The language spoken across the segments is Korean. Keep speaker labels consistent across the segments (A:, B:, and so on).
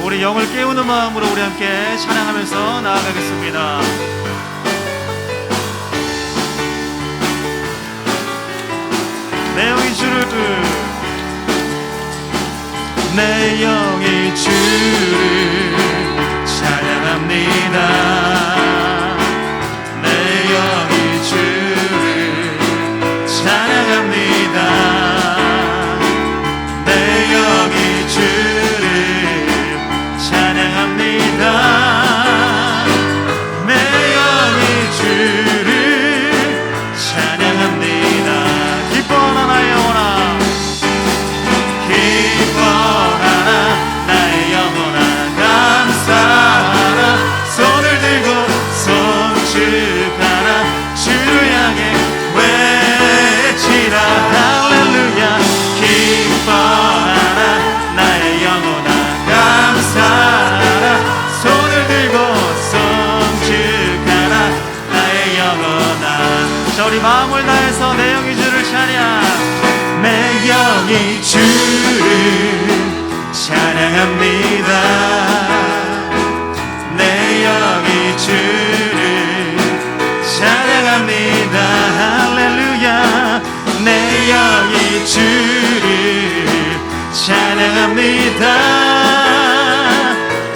A: 우리 영을 깨우는 마음으로 우리 함께 찬양하면서 나아가겠습니다. 내 영이 주를 내 영이 주를 찬양합니다. 내 영이 주를 찬양합니다. 내 영이 주를 찬양합니다. 내 영이 주를 찬양합니다. 기뻐하라 나의 영혼아, 기뻐하라 나의 영혼아, 감사하라. 손을 들고 송축하라. 주를 향해 외치라. 할렐루야. 기뻐하라 나의 영혼아, 감사하라. 손을 들고 송축하라 나의 영혼아. 자, 우리 마음을 다해서 내 영이 주를 찬양. 내 영이 주를 찬양합니다. 내 영이 주를 찬양합니다. 할렐루야. 내 영이 주를 찬양합니다.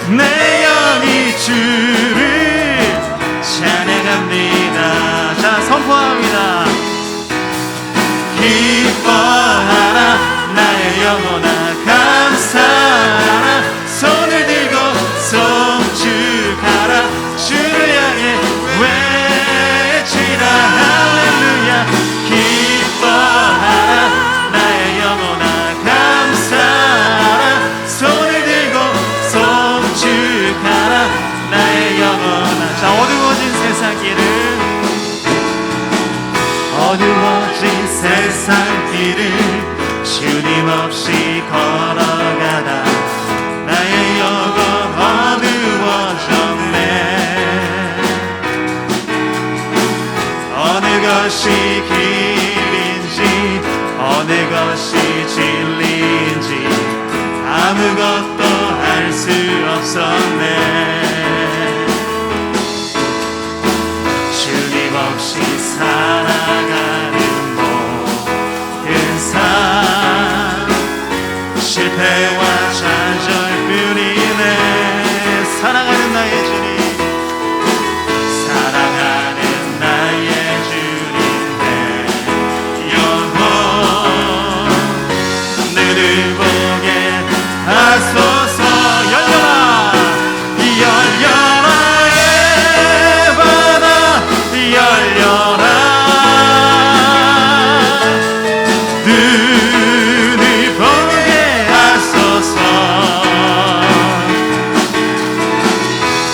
A: 내 영이 주를 찬양합니다. 자, 선포합니다. 기뻐하라 나의 영혼아, 감사하라. 손을 들고 송축하라. 주를 향해 외치라. 할렐루야. 기뻐하라 나의 영혼아, 감사하라. 손을 들고 송축하라 나의 영혼아. 자, 어두워진 세상 길을 어두워진 세상 길을 주님 없이 걸어가다 나의 영혼 어두워졌네. 어느 것이 길인지 어느 것이 진리인지 아무것도 알 수 없었네. 주님 없이 살아가는 모든 삶 실패와 좌절뿐이네. 사랑하는 나의 주님, 사랑하는 나의 주님, 내 영혼 눈을 보게 하소서. 열려라 열려라 에바다 열려라. 눈을 보게 하소서.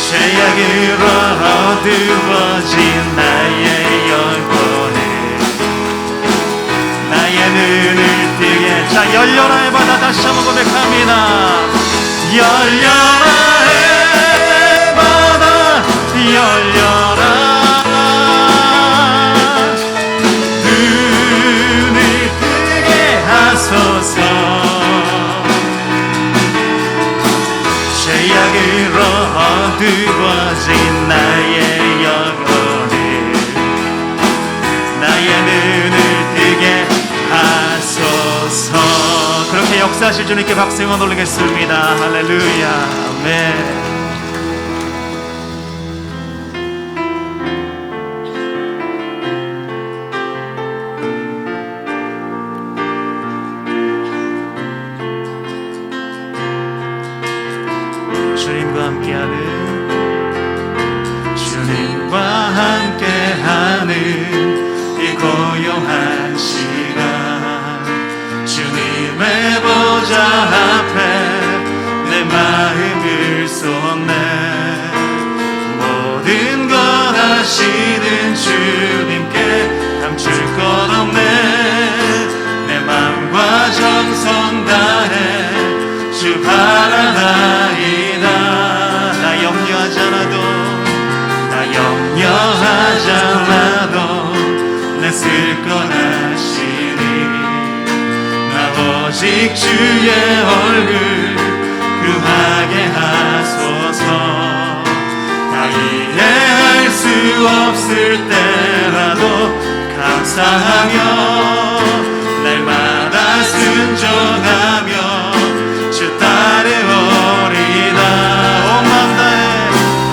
A: 죄악으로 어두워진 나의 영혼을 나의 눈을 뜨게. 자, 열려라의 바다 다시 한번 고백합니다. 열려라 바다 열려라. 눈을 뜨게 하소서. 죄악으로 어두워진 나의 영혼을 나의 눈을 뜨게 하소서. 그렇게 역사하실 주님께 박수 영원 올리겠습니다. 할렐루야. 아멘. 주님과 함께하는 이 고요한 시간 주님의 보좌 앞에 내 마음을 쏟네. 모든 것 아시는 주님께 감출 것 없네. 내 마음과 정성 다해 주 바라나이다. 나 염려하지 않아도 내 쓸 것 아시니 나 오직 주의 얼굴 구하게 하소서. 감사하며 날마다 순종하며 주 따르오리다.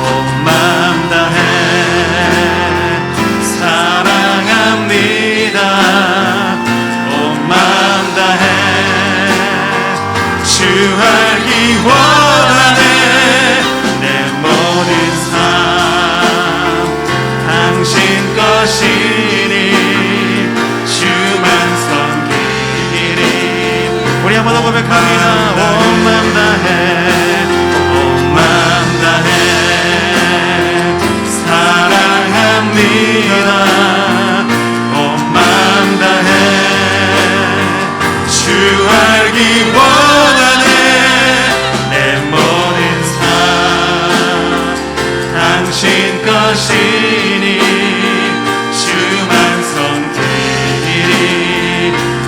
A: 온 마음 다해 사랑합니다. 온 마음 다해 주 알기 원하네. 내 모든 삶 당신 것이니 주만 섬기리. 우리 한번 더 고백합니다. 온 마음 다해 온 마음 다해 사랑합니다. 온 마음 다해 주 알기 원하네. 내 모든 삶 당신 것이니 주만 섬기리.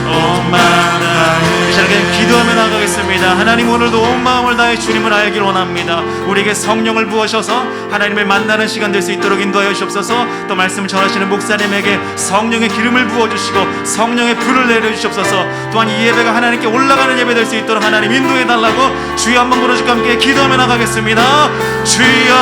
A: 온 마음 다해. 이 시간에 기도하며 나가겠습니다. 하나님, 오늘도 온 마음을 다해 주님을 알길 원합니다. 우리에게 성령을 부으셔서 하나님을 만나는 시간 될 수 있도록 인도하여 주옵소서. 또 말씀을 전하시는 목사님에게 성령의 기름을 부어주시고 성령의 불을 내려주시옵소서. 또한 이 예배가 하나님께 올라가는 예배 될 수 있도록 하나님 인도해달라고 주여 한번 부르시고 함께 기도하며 나가겠습니다. 주여.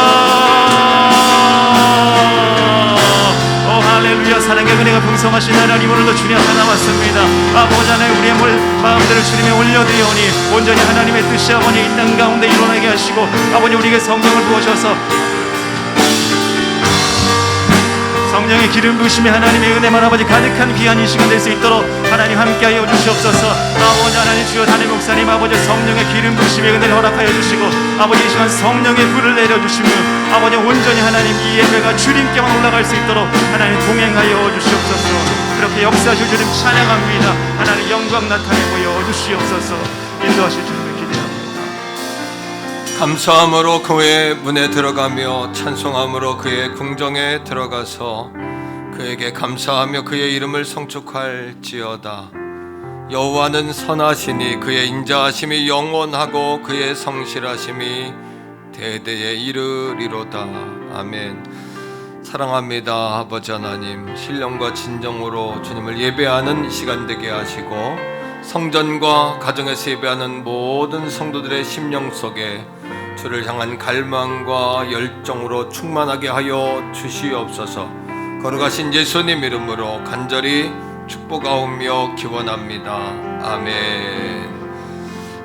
A: 할렐루야. 사랑의 은혜가 풍성하신 하나님, 오늘도 주님 앞에 나왔습니다. 아버지 하나님, 우리의 마음들을 주님에 올려드리오니 온전히 하나님의 뜻이 아버지 이 땅 가운데 일어나게 하시고 아버지 우리에게 성령을 부으셔서 성령의 기름 부으심에 하나님의 은혜만 아버지 가득한 귀한 이 시간 될 수 있도록 하나님 함께하여 주시옵소서. 아버지 하나님, 주여 담임 목사님 아버지 성령의 기름 부으심의 은혜를 허락하여 주시고 아버지 이 시간 성령의 불을 내려주시며 아버지 온전히 하나님 이 예배가 주님께만 올라갈 수 있도록 하나님 동행하여 주시옵소서. 그렇게 역사하실 주님 찬양합니다. 하나님 영광 나타내 보여 주시옵소서. 인도하실 주님을 기대합니다.
B: 감사함으로 그의 문에 들어가며 찬송함으로 그의 궁정에 들어가서 그에게 감사하며 그의 이름을 성축할지어다. 여호와는 선하시니 그의 인자하심이 영원하고 그의 성실하심이 대대에 이르리로다. 아멘. 사랑합니다. 아버지 하나님, 신령과 진정으로 주님을 예배하는 시간 되게 하시고 성전과 가정에서 예배하는 모든 성도들의 심령 속에 주를 향한 갈망과 열정으로 충만하게 하여 주시옵소서. 거룩하신 예수님 이름으로 간절히 축복하오며 기원합니다. 아멘.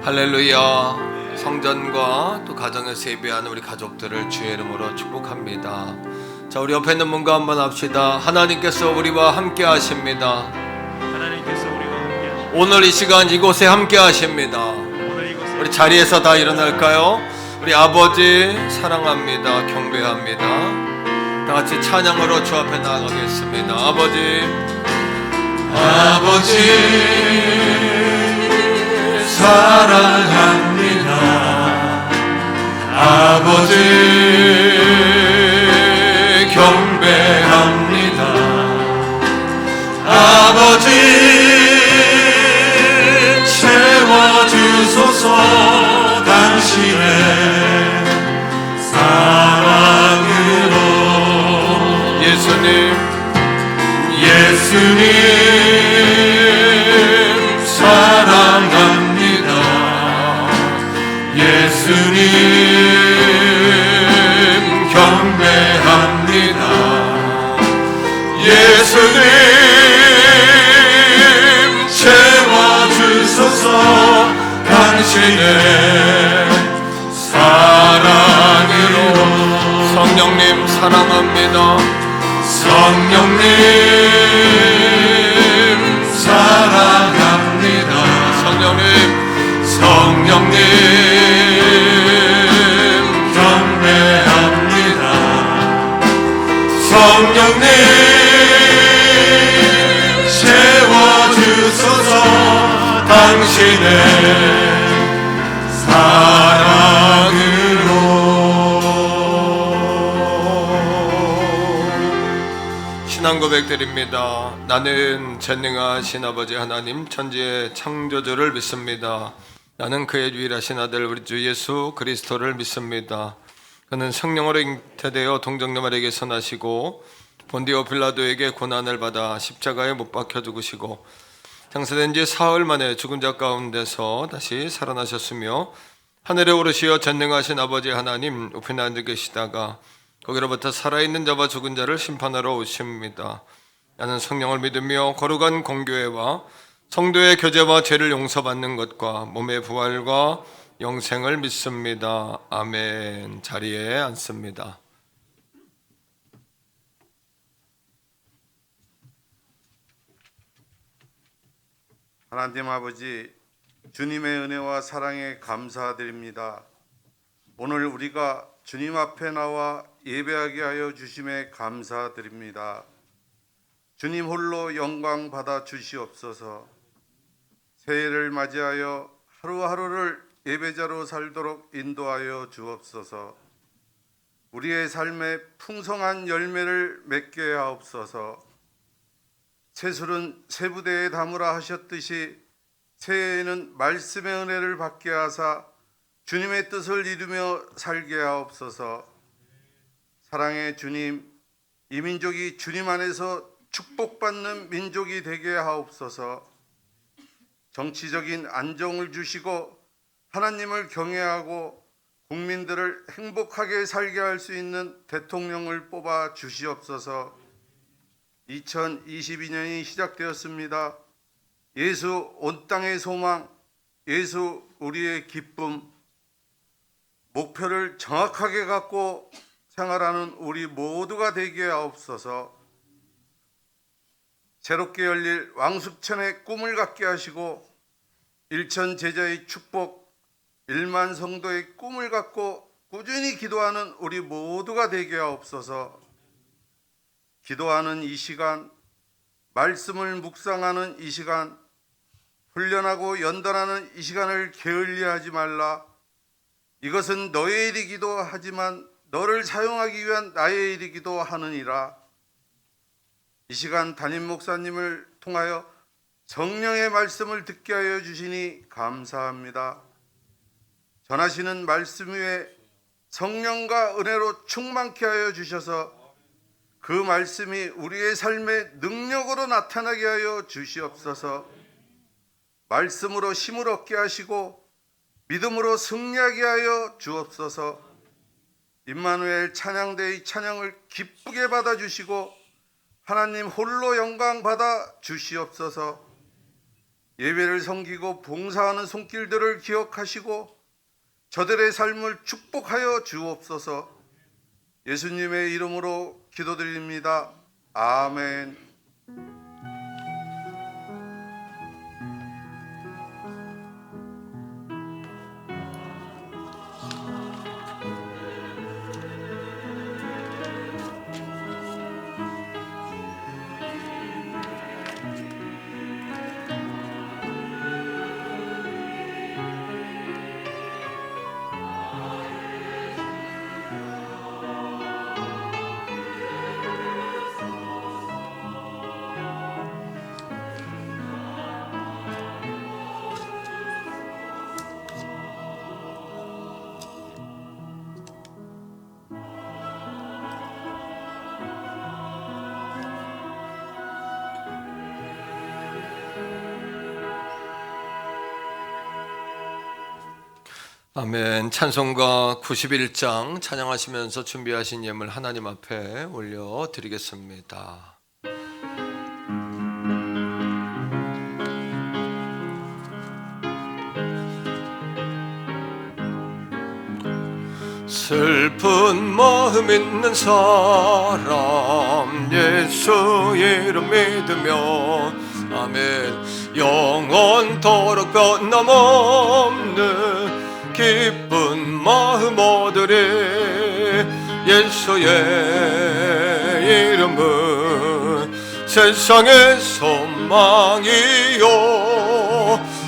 B: 할렐루야. 성전과 또 가정에서 예배하는 우리 가족들을 주의 이름으로 축복합니다. 자, 우리 옆에 있는 분과 한번 합시다. 하나님께서 우리와 함께 하십니다.
A: 하나님께서 우리와 함께 하십니다.
B: 오늘 이 시간 이곳에 함께 하십니다. 우리 자리에서 다 일어날까요? 우리 아버지 사랑합니다. 경배합니다. 다 같이 찬양으로 주 앞에 나아가겠습니다. 아버지
A: 사랑합니다. 아버지 경배합니다. 아버지 채워주소서. 당신의 사랑으로. 예수님 사랑합니다. 예수님 경배합니다. 예수님 채워주소서. 당신의 사랑으로.
B: 성령님 사랑합니다.
A: 성령님 사랑합니다. 성령님 경배합니다. 성령님 채워주소서. 당신의 사랑으로.
B: 신앙 고백드립니다. 나는 전능하신 아버지 하나님 천지의 창조주를 믿습니다. 나는 그의 유일하신 아들 우리 주 예수 그리스도를 믿습니다. 그는 성령으로 잉태되어 동정녀 마리아에게서 나시고 본디오 빌라도에게 고난을 받아 십자가에 못 박혀 죽으시고 장사된 지 사흘 만에 죽은 자 가운데서 다시 살아나셨으며 하늘에 오르시어 전능하신 아버지 하나님 우편에 앉아 계시다가 거기로부터 살아있는 자와 죽은 자를 심판하러 오십니다. 나는 성령을 믿으며 거룩한 공교회와 성도의 교제와 죄를 용서받는 것과 몸의 부활과 영생을 믿습니다. 아멘. 자리에 앉습니다.
C: 하나님 아버지, 주님의 은혜와 사랑에 감사드립니다. 오늘 우리가 주님 앞에 나와 예배하게 하여 주심에 감사드립니다. 주님 홀로 영광 받아 주시옵소서. 새해를 맞이하여 하루하루를 예배자로 살도록 인도하여 주옵소서. 우리의 삶에 풍성한 열매를 맺게 하옵소서. 채술은 세부대에 담으라 하셨듯이 새해에는 말씀의 은혜를 받게 하사 주님의 뜻을 이루며 살게 하옵소서. 사랑의 주님, 이 민족이 주님 안에서 축복받는 민족이 되게 하옵소서. 정치적인 안정을 주시고 하나님을 경외하고 국민들을 행복하게 살게 할 수 있는 대통령을 뽑아 주시옵소서. 2022년이 시작되었습니다. 예수 온 땅의 소망, 예수 우리의 기쁨, 목표를 정확하게 갖고 생활하는 우리 모두가 되게 하옵소서. 새롭게 열릴 왕숙천의 꿈을 갖게 하시고 일천 제자의 축복, 1만 성도의 꿈을 갖고 꾸준히 기도하는 우리 모두가 되게 하옵소서. 기도하는 이 시간, 말씀을 묵상하는 이 시간, 훈련하고 연단하는 이 시간을 게을리하지 말라. 이것은 너의 일이기도 하지만 너를 사용하기 위한 나의 일이기도 하느니라. 이 시간 담임 목사님을 통하여 성령의 말씀을 듣게 하여 주시니 감사합니다. 전하시는 말씀 위에 성령과 은혜로 충만케 하여 주셔서 그 말씀이 우리의 삶의 능력으로 나타나게 하여 주시옵소서. 말씀으로 힘을 얻게 하시고 믿음으로 승리하게 하여 주옵소서. 임마누엘 찬양대의 찬양을 기쁘게 받아주시고 하나님 홀로 영광 받아 주시옵소서. 예배를 섬기고 봉사하는 손길들을 기억하시고 저들의 삶을 축복하여 주옵소서. 예수님의 이름으로 기도드립니다. 아멘.
B: 아멘. 찬송가 91장 찬양하시면서 준비하신 예물 하나님 앞에 올려드리겠습니다. 슬픈 마음 있는 사람 예수 이름 믿으며 아멘. 영원토록 변함없는 기쁜 마음 얻으리. 예수의 이름은 세상의 소망이요.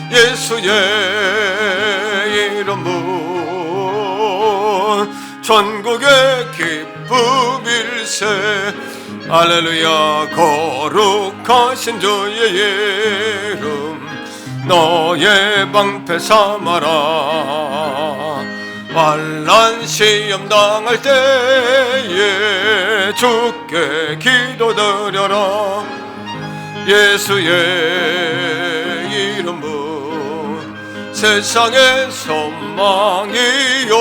B: 예수의 이름은 전국의 기쁨일세. 할렐루야. 거룩하신 주의 이름 너의 방패 삼아라. 환난 시험 당할 때에 주께 기도드려라. 예수의 이름은 세상의 소망이요,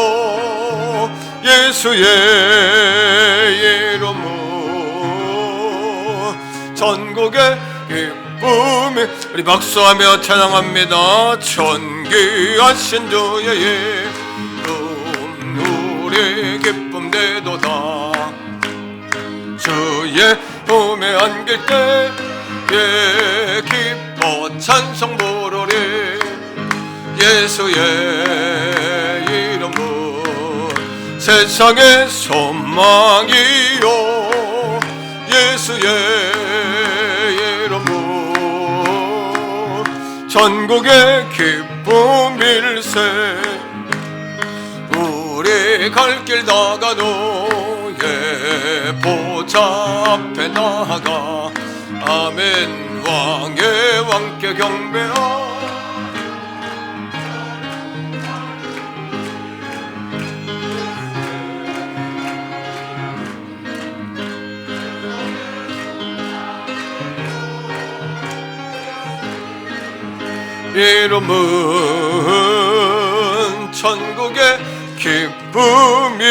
B: 예수의 이름은 전국의 기쁨이. 우리 박수하며 찬양합니다. 존귀하신 주의 이름 우리 기쁨 되도다. 주의 품에 안길 때에 기뻐 찬송 부르리. 예수의 이름은 세상의 소망이요, 예수의 이름은 전국의 기쁨일세. 우리 갈 길 다가도 보좌 앞에 나가 아멘 왕의 왕께 경배하. 이름은 천국의 기쁨일세.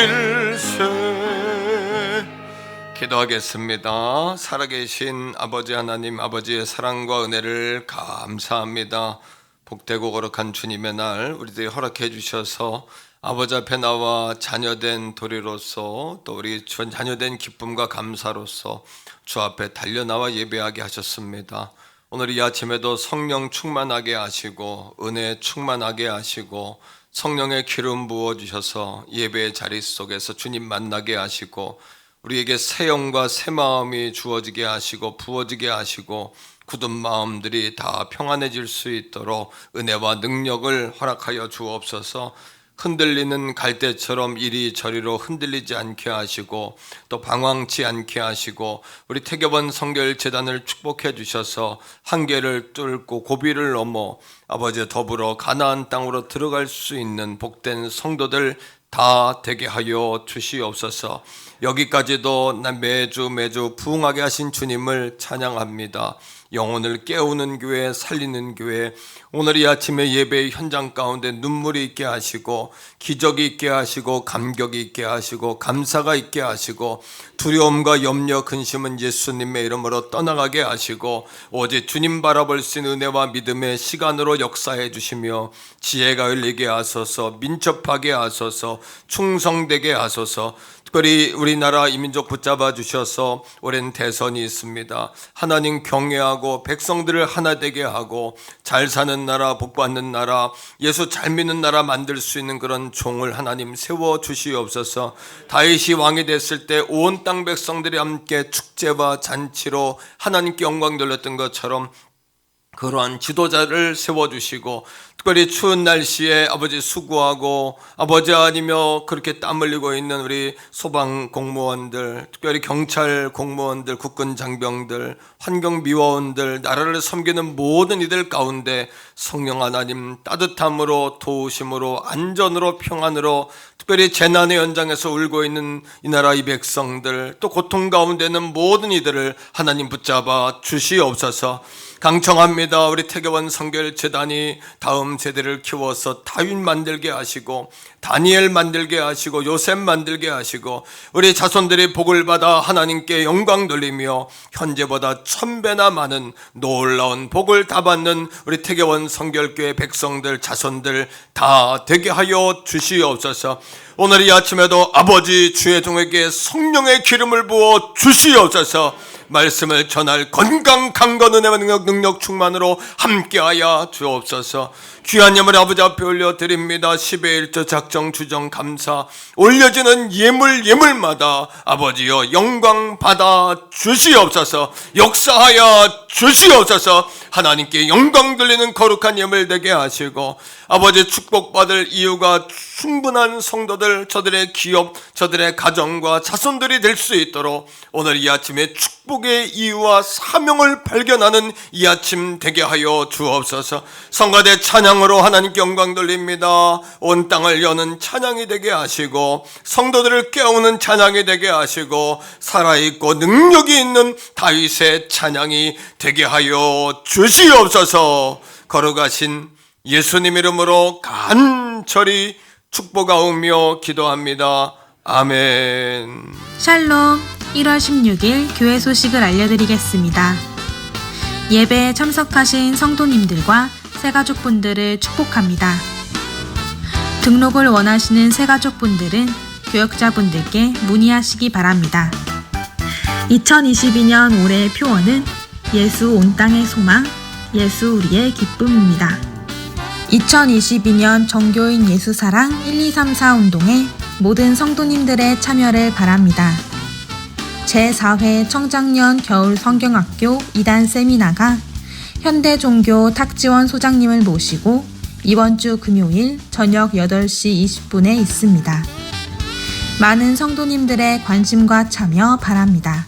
B: 기도하겠습니다. 살아계신 아버지 하나님, 아버지의 사랑과 은혜를 감사합니다. 복되고 거룩한 주님의 날 우리들이 허락해 주셔서 아버지 앞에 나와 자녀된 도리로서, 또 우리 자녀된 기쁨과 감사로서 주 앞에 달려나와 예배하게 하셨습니다. 오늘 이 아침에도 성령 충만하게 하시고 은혜 충만하게 하시고 성령의 기름 부어주셔서 예배의 자리 속에서 주님 만나게 하시고 우리에게 새 영과 새 마음이 주어지게 하시고 부어지게 하시고 굳은 마음들이 다 평안해질 수 있도록 은혜와 능력을 허락하여 주옵소서. 흔들리는 갈대처럼 이리저리로 흔들리지 않게 하시고 또 방황치 않게 하시고 우리 태교번 성결재단을 축복해 주셔서 한계를 뚫고 고비를 넘어 아버지 더불어 가나안 땅으로 들어갈 수 있는 복된 성도들 다 되게 하여 주시옵소서. 여기까지도 매주 부흥하게 하신 주님을 찬양합니다. 영혼을 깨우는 교회, 살리는 교회, 오늘 이 아침에 예배의 현장 가운데 눈물이 있게 하시고 기적이 있게 하시고 감격이 있게 하시고 감사가 있게 하시고 두려움과 염려, 근심은 예수님의 이름으로 떠나가게 하시고 오직 주님 바라볼 수 있는 은혜와 믿음의 시간으로 역사해 주시며 지혜가 열리게 하소서, 민첩하게 하소서, 충성되게 하소서. 특별히 우리나라 이민족 붙잡아 주셔서 오랜 대선이 있습니다. 하나님 경외하고 백성들을 하나 되게 하고 잘 사는 나라, 복받는 나라, 예수 잘 믿는 나라 만들 수 있는 그런 종을 하나님 세워 주시옵소서. 다윗이 왕이 됐을 때 온 땅 백성들이 함께 축제와 잔치로 하나님께 영광 돌렸던 것처럼 그러한 지도자를 세워주시고 특별히 추운 날씨에 아버지 수고하고 아버지 아니며 그렇게 땀 흘리고 있는 우리 소방 공무원들, 특별히 경찰 공무원들, 국군 장병들, 환경미화원들, 나라를 섬기는 모든 이들 가운데 성령 하나님 따뜻함으로, 도우심으로, 안전으로, 평안으로, 특별히 재난의 현장에서 울고 있는 이 나라 이 백성들, 또 고통 가운데 있는 모든 이들을 하나님 붙잡아 주시옵소서. 강청합니다. 우리 태교원 성결재단이 다음 세대를 키워서 다윗 만들게 하시고 다니엘 만들게 하시고 요셉 만들게 하시고 우리 자손들이 복을 받아 하나님께 영광 돌리며 현재보다 1000배나 많은 놀라운 복을 다 받는 우리 태교원 성결교회 백성들, 자손들 다 되게 하여 주시옵소서. 오늘 이 아침에도 아버지 주의 종에게 성령의 기름을 부어 주시옵소서. 말씀을 전할 건강, 강건, 은혜와 능력 충만으로 함께하여 주옵소서. 귀한 예물 아버지 앞에 올려드립니다. 10의 1조 작정 주정 감사 올려지는 예물마다 아버지여 영광 받아 주시옵소서. 역사하여 주시옵소서. 하나님께 영광 돌리는 거룩한 예물 되게 하시고 아버지 축복받을 이유가 충분한 성도들, 저들의 기업, 저들의 가정과 자손들이 될 수 있도록 오늘 이 아침에 축복의 이유와 사명을 발견하는 이 아침 되게 하여 주옵소서. 성가대 찬양으로 하나님께 영광 돌립니다. 온 땅을 여는 찬양이 되게 하시고 성도들을 깨우는 찬양이 되게 하시고 살아있고 능력이 있는 다윗의 찬양이 되게 하여 주시옵소서. 걸어가신 예수님 이름으로 간절히 축복하오며 기도합니다. 아멘.
D: 샬롬. 1월 16일 교회 소식을 알려드리겠습니다. 예배에 참석하신 성도님들과 새가족분들을 축복합니다. 등록을 원하시는 새가족분들은 교역자분들께 문의하시기 바랍니다. 2022년 올해의 표어는 예수 온 땅의 소망, 예수 우리의 기쁨입니다. 2022년 정교인 예수사랑 1234 운동에 모든 성도님들의 참여를 바랍니다. 제4회 청장년 겨울 성경학교 2단 세미나가 현대종교 탁지원 소장님을 모시고 이번 주 금요일 저녁 8시 20분에 있습니다. 많은 성도님들의 관심과 참여 바랍니다.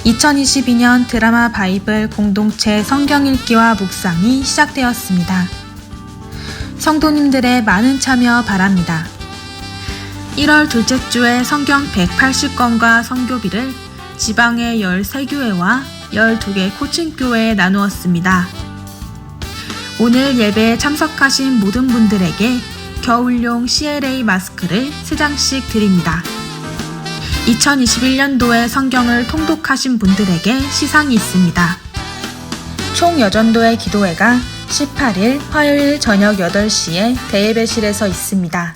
D: 2022년 드라마 바이블 공동체 성경 읽기와 묵상이 시작되었습니다. 성도님들의 많은 참여 바랍니다. 1월 둘째 주에 성경 180권과 선교비를 지방의 13교회와 12개 코칭교회에 나누었습니다. 오늘 예배에 참석하신 모든 분들에게 겨울용 CLA 마스크를 3장씩 드립니다. 2021년도에 성경을 통독하신 분들에게 시상이 있습니다. 총 여전도의 기도회가 18일 화요일 저녁 8시에 대예배실에서 있습니다.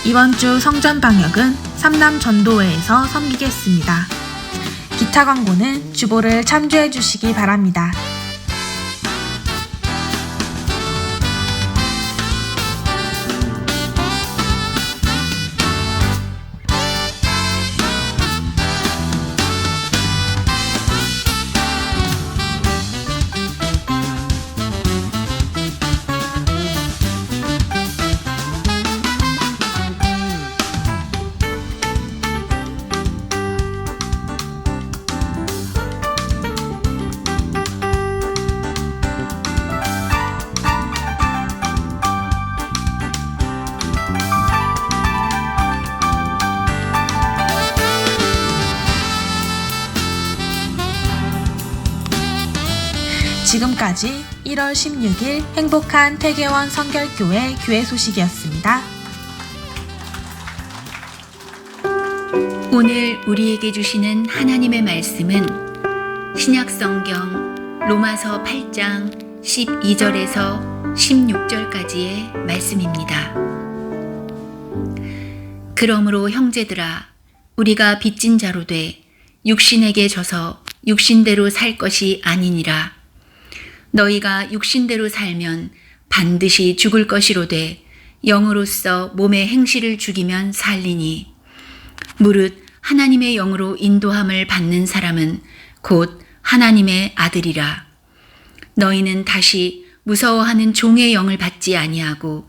D: 이번 주 성전 방역은 삼남 전도회에서 섬기겠습니다. 기타 광고는 주보를 참조해 주시기 바랍니다. 지금까지 1월 16일 행복한 태계원 성결교회 교회 소식이었습니다.
E: 오늘 우리에게 주시는 하나님의 말씀은 신약성경 로마서 8장 12절에서 16절까지의 말씀입니다. 그러므로 형제들아, 우리가 빚진 자로 돼 육신에게 져서 육신대로 살 것이 아니니라. 너희가 육신대로 살면 반드시 죽을 것이로되 영으로서 몸의 행실을 죽이면 살리니. 무릇 하나님의 영으로 인도함을 받는 사람은 곧 하나님의 아들이라. 너희는 다시 무서워하는 종의 영을 받지 아니하고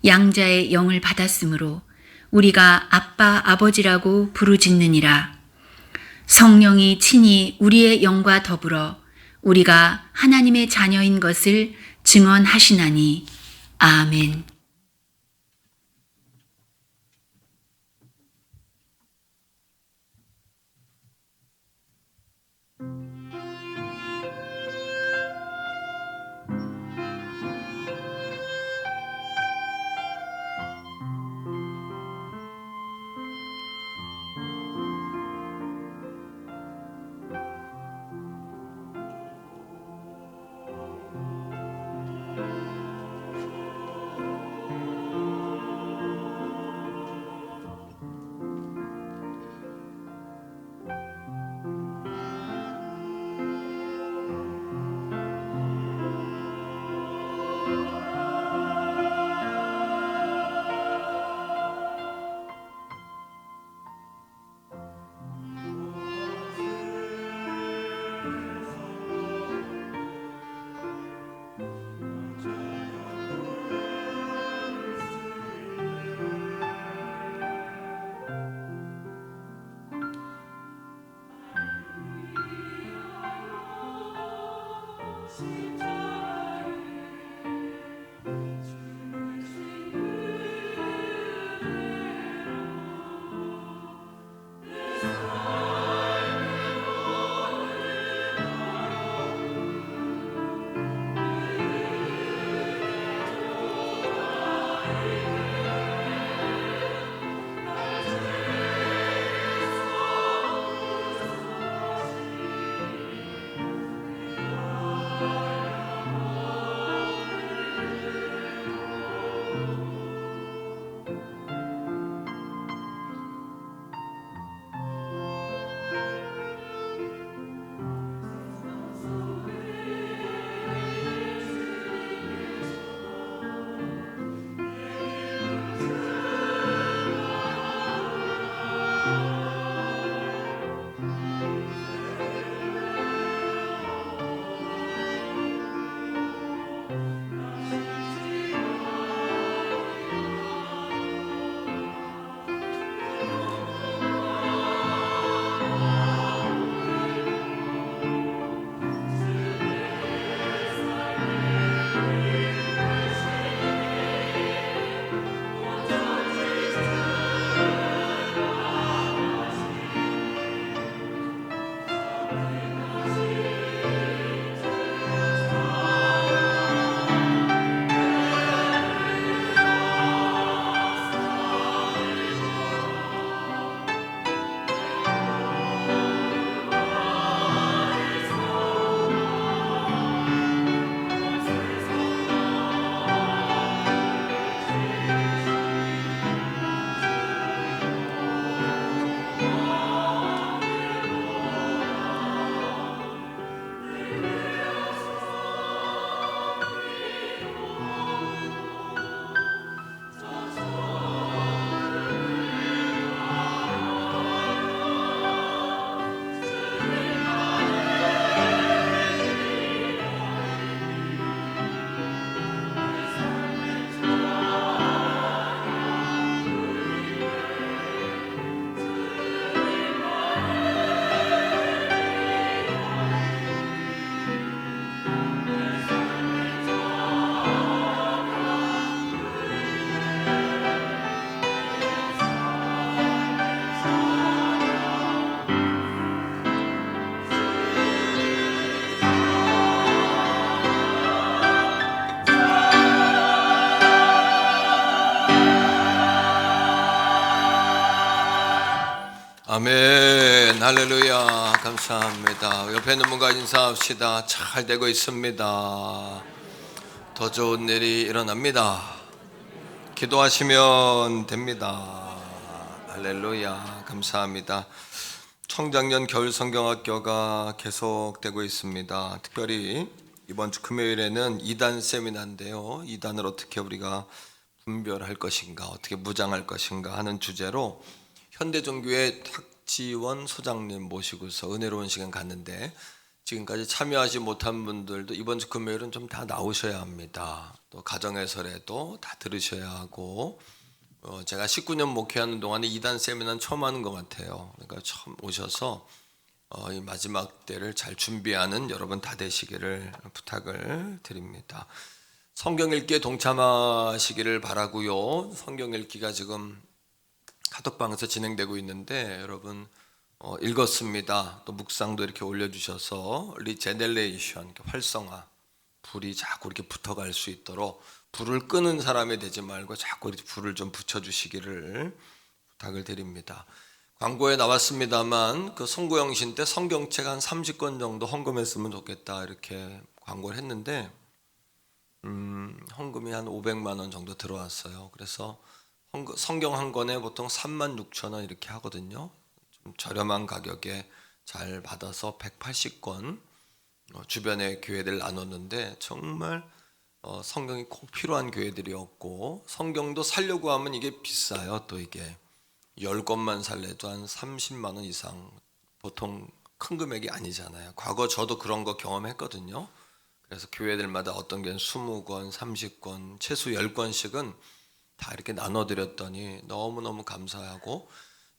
E: 양자의 영을 받았으므로 우리가 아빠 아버지라고 부르짖느니라. 성령이 친히 우리의 영과 더불어 우리가 하나님의 자녀인 것을 증언하시나니. 아멘.
B: 아멘. 할렐루야. 감사합니다. 옆에 있는 분과 인사합시다. 잘 되고 있습니다. 더 좋은 일이 일어납니다. 기도하시면 됩니다. 할렐루야. 감사합니다. 청작년 겨울 성경학교가 계속되고 있습니다. 특별히 이번 주 금요일에는 2단 세미나인데요. 2단을 어떻게 우리가 분별할 것인가, 어떻게 무장할 것인가 하는 주제로 현대종교회 탁지원 소장님 모시고서 은혜로운 시간 갔는데, 지금까지 참여하지 못한 분들도 이번 주 금요일은 좀 다 나오셔야 합니다. 또 가정해설에도 다 들으셔야 하고, 제가 19년 목회하는 동안에 2단 세미나는 처음 하는 것 같아요. 그러니까 처음 오셔서 이 마지막 때를 잘 준비하는 여러분 다 되시기를 부탁을 드립니다. 성경 읽기에 동참하시기를 바라고요. 성경 읽기가 지금 카톡방에서 진행되고 있는데 여러분 읽었습니다. 또 묵상도 이렇게 올려주셔서 리제넬레이션, 활성화, 불이 자꾸 이렇게 붙어갈 수 있도록 불을 끄는 사람이 되지 말고 자꾸 이렇게 불을 좀 붙여주시기를 부탁을 드립니다. 광고에 나왔습니다만 그 송구영신 때 성경책 한 30권 정도 헌금했으면 좋겠다 이렇게 광고를 했는데 헌금이 한 500만 원 정도 들어왔어요. 그래서 성경 한 권에 보통 36,000원 이렇게 하거든요. 좀 저렴한 가격에 잘 받아서 180권 주변의 교회들 나눴는데 정말 성경이 꼭 필요한 교회들이었고, 성경도 살려고 하면 이게 비싸요. 또 이게 10권만 살래도 한 30만 원 이상, 보통 큰 금액이 아니잖아요. 과거 저도 그런 거 경험했거든요. 그래서 교회들마다 어떤 게 20권, 30권, 최소 10권씩은 다 이렇게 나눠드렸더니 너무너무 감사하고,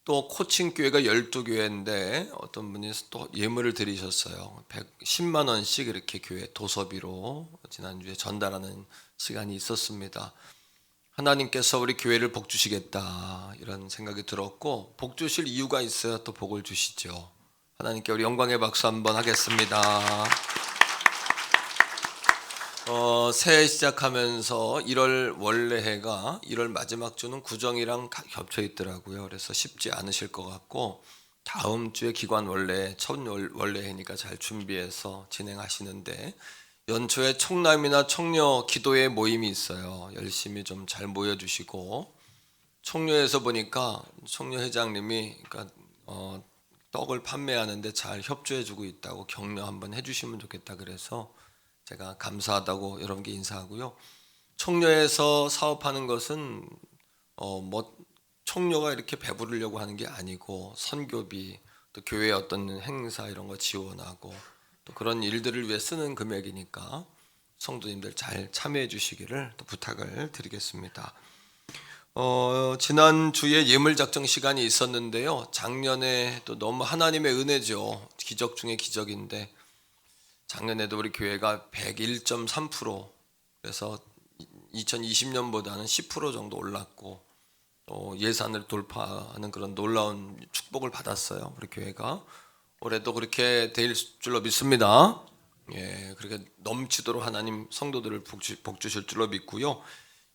B: 또 코칭교회가 12교회인데 어떤 분이 또 예물을 드리셨어요. 110만 원씩 이렇게 교회 도서비로 지난주에 전달하는 시간이 있었습니다. 하나님께서 우리 교회를 복 주시겠다 이런 생각이 들었고, 복 주실 이유가 있어야 또 복을 주시죠. 하나님께 우리 영광의 박수 한번 하겠습니다. 새해 시작하면서 1월 원래 해가 1월 마지막 주는 구정이랑 겹쳐 있더라고요. 그래서 쉽지 않으실 것 같고, 다음 주에 기관 원래 첫 원래 해니까 잘 준비해서 진행하시는데, 연초에 청남이나 청녀 기도회 모임이 있어요. 열심히 좀 잘 모여주시고, 청녀에서 보니까 청녀 회장님이 그러니까 떡을 판매하는데 잘 협조해주고 있다고 격려 한번 해주시면 좋겠다 그래서 제가 감사하다고 여러분께 인사하고요. 청녀에서 사업하는 것은 청녀가 이렇게 배부르려고 하는 게 아니고, 선교비, 또 교회 어떤 행사 이런 거 지원하고 또 그런 일들을 위해 쓰는 금액이니까 성도님들 잘 참여해 주시기를 또 부탁을 드리겠습니다. 지난주에 예물작정 시간이 있었는데요. 작년에 또 너무 하나님의 은혜죠. 기적 중에 기적인데, 작년에도 우리 교회가 101.3%, 그래서 2020년보다는 10% 정도 올랐고, 또 예산을 돌파하는 그런 놀라운 축복을 받았어요. 우리 교회가 올해도 그렇게 될 줄로 믿습니다. 예, 그렇게 넘치도록 하나님 성도들을 복 주실 줄로 믿고요.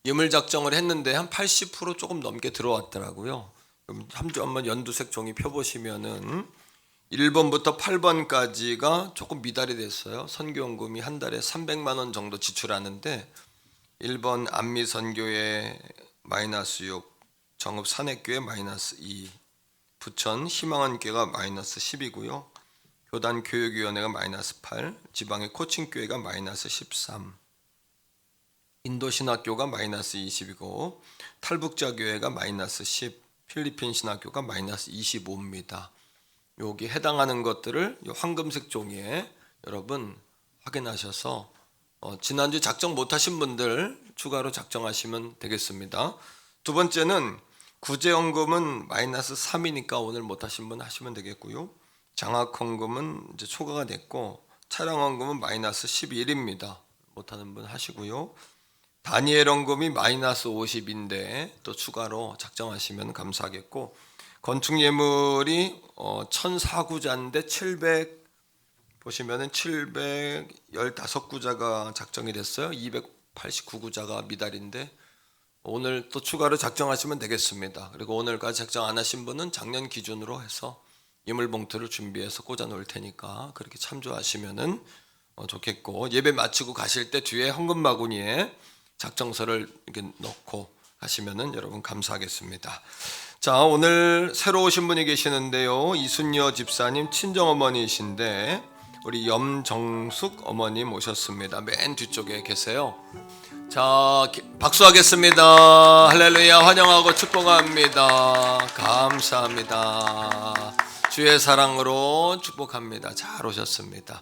B: 예물 작정을 했는데 한 80% 조금 넘게 들어왔더라고요. 그럼 한번 연두색 종이 펴보시면은 1번부터 8번까지가 조금 미달이 됐어요. 선교연금이 한 달에 300만 원 정도 지출하는데, 1번 안미선교회 마이너스 6, 정읍 산액교회 마이너스 2, 부천 희망원교회가 마이너스 10이고요. 교단 교육위원회가 마이너스 8, 지방의 코칭교회가 마이너스 13, 인도신학교가 마이너스 20이고, 탈북자교회가 마이너스 10, 필리핀 신학교가 마이너스 25입니다. 여기 해당하는 것들을 이 황금색 종이에 여러분 확인하셔서 지난주 작정 못하신 분들 추가로 작정하시면 되겠습니다. 두 번째는 구제헌금은 마이너스 3이니까 오늘 못하신 분 하시면 되겠고요. 장학헌금은 이제 초과가 됐고, 차량헌금은 마이너스 11입니다. 못하는 분 하시고요. 다니엘헌금이 마이너스 50인데 또 추가로 작정하시면 감사하겠고, 건축예물이 1004구자인데 700 보시면은 715구자가 작정이 됐어요. 289구자가 미달인데 오늘 또 추가로 작정하시면 되겠습니다. 그리고 오늘까지 작정 안 하신 분은 작년 기준으로 해서 이물봉투를 준비해서 꽂아 놓을 테니까 그렇게 참조하시면은 좋겠고, 예배 마치고 가실 때 뒤에 헌금 바구니에 작정서를 이렇게 넣고 하시면은 여러분 감사하겠습니다. 자, 오늘 새로 오신 분이 계시는데요. 이순여 집사님 친정어머니이신데 우리 염정숙 어머님 오셨습니다. 맨 뒤쪽에 계세요. 자, 박수하겠습니다. 할렐루야. 환영하고 축복합니다. 감사합니다. 주의 사랑으로 축복합니다. 잘 오셨습니다.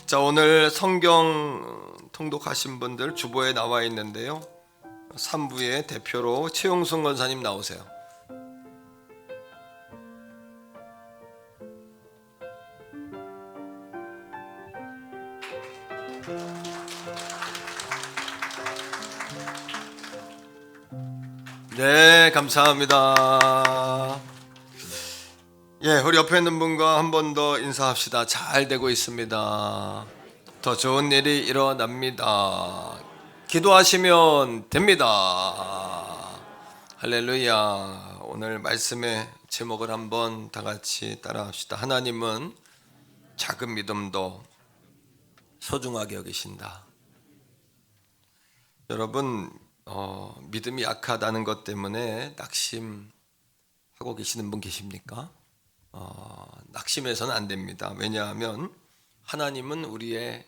B: 자, 오늘 성경 통독하신 분들 주보에 나와 있는데요. 3부의 대표로 최용순 권사님 나오세요. 네, 감사합니다. 예, 우리 옆에 있는 분과 한 번 더 인사합시다. 잘 되고 있습니다. 더 좋은 일이 일어납니다. 기도하시면 됩니다. 할렐루야. 오늘 말씀의 제목을 한번 다 같이 따라합시다. 하나님은 작은 믿음도 소중하게 여기신다. 여러분, 믿음이 약하다는 것 때문에 낙심하고 계시는 분 계십니까? 낙심해서는 안 됩니다. 왜냐하면 하나님은 우리의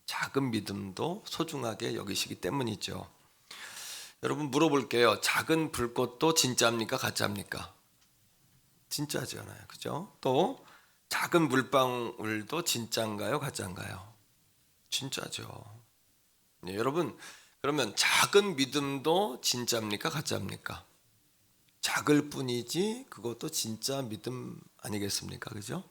B: 작은 믿음도 소중하게 여기시기 때문이죠. 여러분, 물어볼게요. 작은 불꽃도 진짜입니까? 가짜입니까? 진짜잖아요. 그죠? 또 작은 물방울도 진짜인가요? 가짜인가요? 진짜죠. 네, 여러분, 그러면 작은 믿음도 진짜입니까? 가짜입니까? 작을 뿐이지 그것도 진짜 믿음 아니겠습니까? 그죠?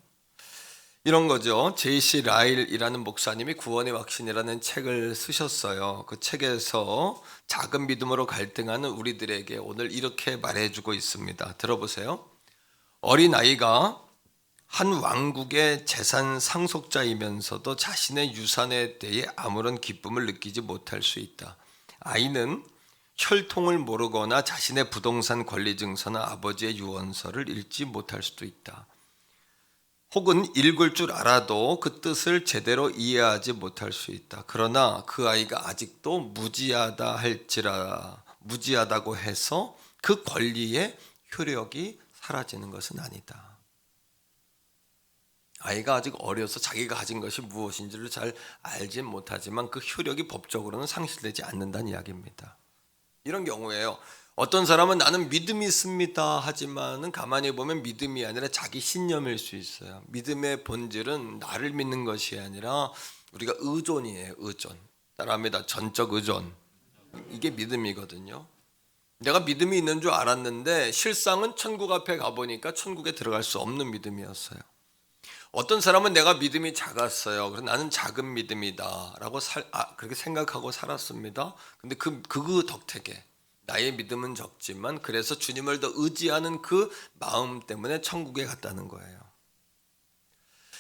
B: 이런 거죠. 제이씨 라일이라는 목사님이 구원의 확신이라는 책을 쓰셨어요. 그 책에서 작은 믿음으로 갈등하는 우리들에게 오늘 이렇게 말해주고 있습니다. 들어보세요. 어린아이가 한 왕국의 재산 상속자이면서도 자신의 유산에 대해 아무런 기쁨을 느끼지 못할 수 있다. 아이는 혈통을 모르거나 자신의 부동산 권리증서나 아버지의 유언서를 읽지 못할 수도 있다. 혹은 읽을 줄 알아도 그 뜻을 제대로 이해하지 못할 수 있다. 그러나 그 아이가 아직도 무지하다고 해서 그 권리의 효력이 사라지는 것은 아니다. 아이가 아직 어려서 자기가 가진 것이 무엇인지를 잘 알진 못하지만 그 효력이 법적으로는 상실되지 않는다는 이야기입니다. 이런 경우에요. 어떤 사람은 나는 믿음이 있습니다 하지만은 가만히 보면 믿음이 아니라 자기 신념일 수 있어요. 믿음의 본질은 나를 믿는 것이 아니라 우리가 의존이에요. 의존. 따라합니다. 전적 의존. 이게 믿음이거든요. 내가 믿음이 있는 줄 알았는데 실상은 천국 앞에 가보니까 천국에 들어갈 수 없는 믿음이었어요. 어떤 사람은 내가 믿음이 작았어요. 그래서 나는 작은 믿음이다 라고 그렇게 생각하고 살았습니다. 근데 그 덕택에 나의 믿음은 적지만 그래서 주님을 더 의지하는 그 마음 때문에 천국에 갔다는 거예요.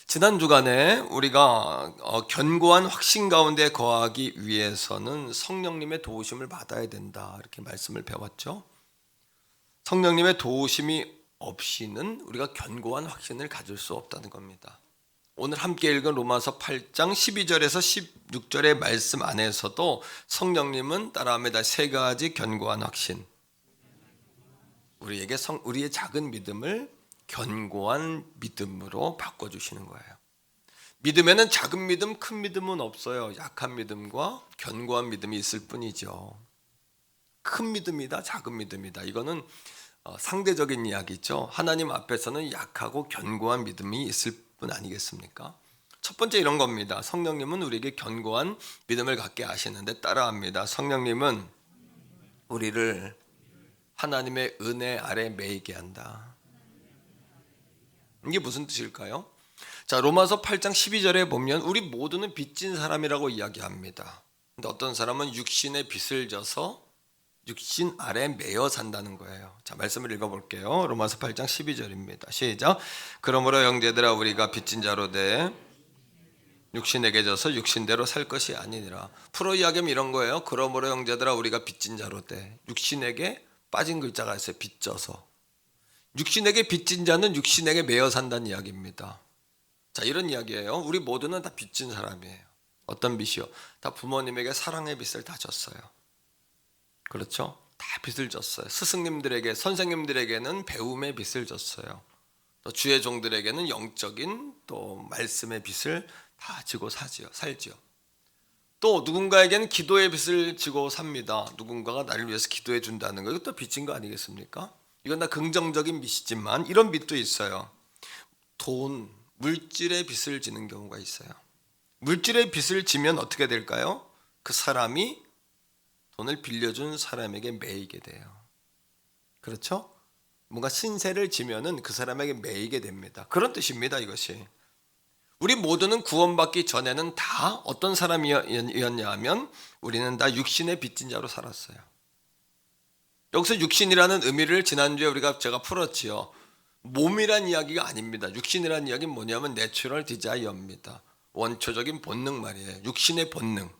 B: 지난 주간에 우리가 견고한 확신 가운데 거하기 위해서는 성령님의 도우심을 받아야 된다 이렇게 말씀을 배웠죠. 성령님의 도우심이 없이는 우리가 견고한 확신을 가질 수 없다는 겁니다. 오늘 함께 읽은 로마서 8장 12절에서 16절의 말씀 안에서도 성령님은 따라합니다. 세 가지 견고한 확신. 우리에게 우리의 작은 믿음을 견고한 믿음으로 바꿔주시는 거예요. 믿음에는 작은 믿음, 큰 믿음은 없어요. 약한 믿음과 견고한 믿음이 있을 뿐이죠. 큰 믿음이다, 작은 믿음이다. 이거는 상대적인 이야기죠. 하나님 앞에서는 약하고 견고한 믿음이 있을 뿐 아니겠습니까? 첫 번째 이런 겁니다. 성령님은 우리에게 견고한 믿음을 갖게 하시는데 따라합니다. 성령님은 우리를 하나님의 은혜 아래 매이게 한다. 이게 무슨 뜻일까요? 자, 로마서 8장 12절에 보면 우리 모두는 빚진 사람이라고 이야기합니다. 근데 어떤 사람은 육신의 빚을 져서 육신 아래 매여 산다는 거예요. 자, 말씀을 읽어볼게요. 로마서 8장 12절입니다. 시작. 그러므로 형제들아 우리가 빚진 자로 돼 육신에게 져서 육신대로 살 것이 아니니라. 프로 이야기하면 이런 거예요. 그러므로 형제들아 우리가 빚진 자로 돼. 육신에게 빠진 글자가 있어요. 빚져서. 육신에게 빚진 자는 육신에게 매여 산다는 이야기입니다. 자, 이런 이야기예요. 우리 모두는 다 빚진 사람이에요. 어떤 빚이요? 다 부모님에게 사랑의 빚을 다 졌어요. 그렇죠? 다 빚을 졌어요. 스승님들에게, 선생님들에게는 배움의 빚을 졌어요. 또 주의 종들에게는 영적인 또 말씀의 빚을 다 지고 살지요. 또 누군가에게는 기도의 빚을 지고 삽니다. 누군가가 나를 위해서 기도해 준다는 거, 이것도 빚진 거 아니겠습니까? 이건 다 긍정적인 빚이지만 이런 빚도 있어요. 돈, 물질의 빚을 지는 경우가 있어요. 물질의 빚을 지면 어떻게 될까요? 그 사람이 돈을 빌려준 사람에게 매이게 돼요. 그렇죠? 뭔가 신세를 지면은 그 사람에게 매이게 됩니다. 그런 뜻입니다, 이것이. 우리 모두는 구원받기 전에는 다 어떤 사람이었냐 하면 우리는 다 육신의 빚진 자로 살았어요. 여기서 육신이라는 의미를 지난주에 제가 풀었지요. 몸이란 이야기가 아닙니다. 육신이라는 이야기는 뭐냐면 내추럴 디자이어입니다. 원초적인 본능 말이에요. 육신의 본능.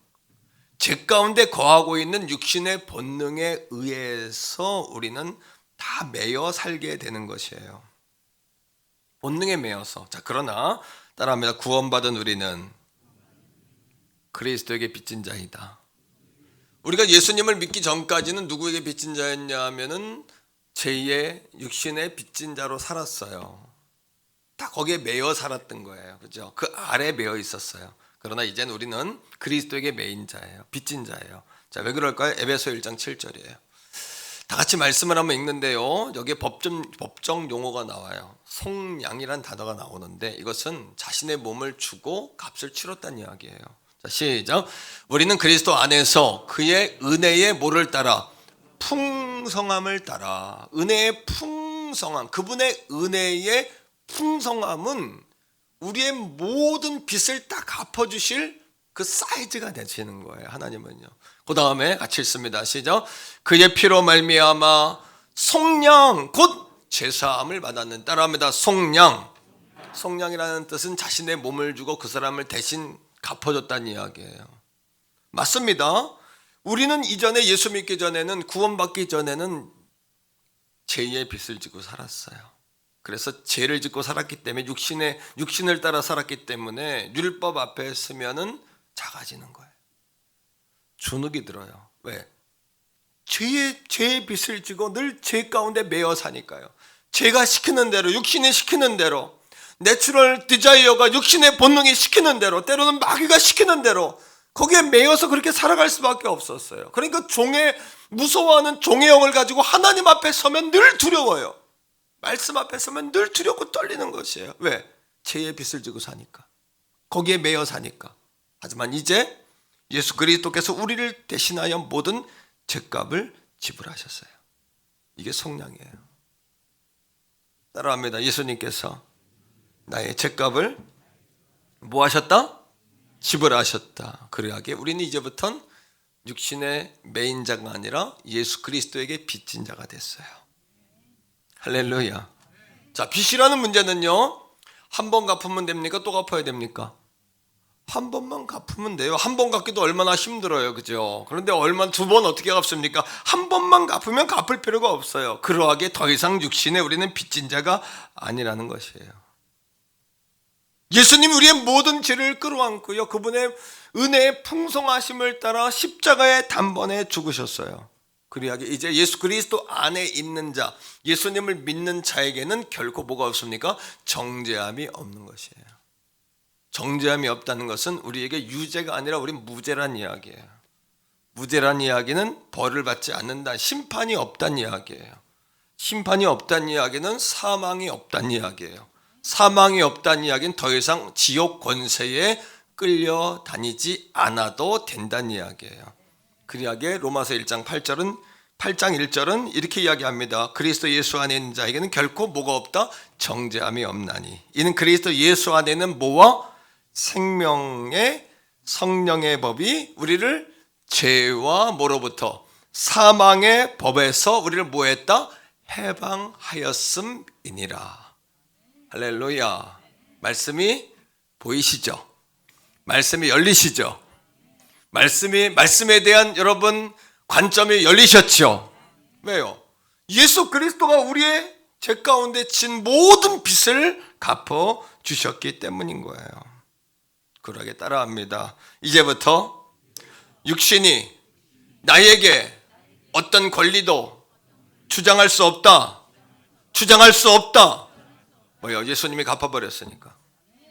B: 죄 가운데 거하고 있는 육신의 본능에 의해서 우리는 다 매여 살게 되는 것이에요. 본능에 매여서. 자, 그러나 따라합니다. 구원받은 우리는 그리스도에게 빚진 자이다. 우리가 예수님을 믿기 전까지는 누구에게 빚진 자였냐 하면은 제2의 육신의 빚진 자로 살았어요. 다 거기에 매여 살았던 거예요. 그죠? 그 아래에 매여 있었어요. 그러나 이젠 우리는 그리스도에게 매인 자예요. 빚진 자예요. 자, 왜 그럴까요? 에베소 1장 7절이에요. 다 같이 말씀을 한번 읽는데요. 여기에 법정 용어가 나와요. 속량이란 단어가 나오는데 이것은 자신의 몸을 주고 값을 치렀다는 이야기예요. 자, 시작. 우리는 그리스도 안에서 그의 은혜의 뭐를 따라? 풍성함을 따라. 은혜의 풍성함, 그분의 은혜의 풍성함은 우리의 모든 빚을 다 갚아주실 그 사이즈가 되시는 거예요. 하나님은요. 그 다음에 같이 읽습니다. 시작. 그의 피로 말미암아 속량 곧 제사함을 받았는. 따라합니다. 속량. 속량이라는 뜻은 자신의 몸을 주고 그 사람을 대신 갚아줬다는 이야기예요. 맞습니다. 우리는 이전에 예수 믿기 전에는, 구원받기 전에는 죄의 빚을 지고 살았어요. 그래서 죄를 짓고 살았기 때문에 육신을 따라 살았기 때문에 율법 앞에 서면은 작아지는 거예요. 주눅이 들어요. 왜? 죄의 빚을 지고 늘 죄 가운데 매여 사니까요. 죄가 시키는 대로, 육신이 시키는 대로, 내추럴 디자이어가 육신의 본능이 시키는 대로, 때로는 마귀가 시키는 대로 거기에 매여서 그렇게 살아갈 수밖에 없었어요. 그러니까 무서워하는 종의 영을 가지고 하나님 앞에 서면 늘 두려워요. 말씀 앞에 서면 늘 두렵고 떨리는 것이에요. 왜? 죄의 빚을 지고 사니까. 거기에 매여 사니까. 하지만 이제 예수 그리스도께서 우리를 대신하여 모든 죄값을 지불하셨어요. 이게 속량이에요. 따라합니다. 예수님께서 나의 죄값을 뭐 하셨다? 지불하셨다. 그러하기에 우리는 이제부터는 육신의 매인 자가 아니라 예수 그리스도에게 빚진 자가 됐어요. 할렐루야. 자, 빚이라는 문제는요, 한 번 갚으면 됩니까? 또 갚아야 됩니까? 한 번만 갚으면 돼요. 한 번 갚기도 얼마나 힘들어요. 그죠? 그런데 두 번 어떻게 갚습니까? 한 번만 갚으면 갚을 필요가 없어요. 그러하기에 더 이상 육신에 우리는 빚진 자가 아니라는 것이에요. 예수님 우리의 모든 죄를 끌어안고요, 그분의 은혜의 풍성하심을 따라 십자가의 단번에 죽으셨어요. 그리하게 이제 예수 그리스도 안에 있는 자, 예수님을 믿는 자에게는 결코 뭐가 없습니까? 정죄함이 없는 것이에요. 정죄함이 없다는 것은 우리에게 유죄가 아니라 우리 무죄란 이야기예요. 무죄란 이야기는 벌을 받지 않는다, 심판이 없다는 이야기예요. 심판이 없다는 이야기는 사망이 없다는 이야기예요. 사망이 없다는 이야기는 더 이상 지옥 권세에 끌려다니지 않아도 된다는 이야기예요. 그리하게 로마서 1장 8장 1절은 이렇게 이야기합니다. 그리스도 예수 안에 있는 자에게는 결코 뭐가 없다? 정죄함이 없나니 이는 그리스도 예수 안에는 뭐와? 생명의 성령의 법이 우리를 죄와 뭐로부터? 사망의 법에서 우리를 뭐했다? 해방하였음이니라. 할렐루야. 말씀이 보이시죠? 말씀이 열리시죠? 말씀에 대한 여러분 관점이 열리셨죠? 왜요? 예수 그리스도가 우리의 죄 가운데 진 모든 빚을 갚아 주셨기 때문인 거예요. 쿨하게 따라합니다. 이제부터 육신이 나에게 어떤 권리도 주장할 수 없다. 주장할 수 없다. 뭐요? 예수님이 갚아버렸으니까.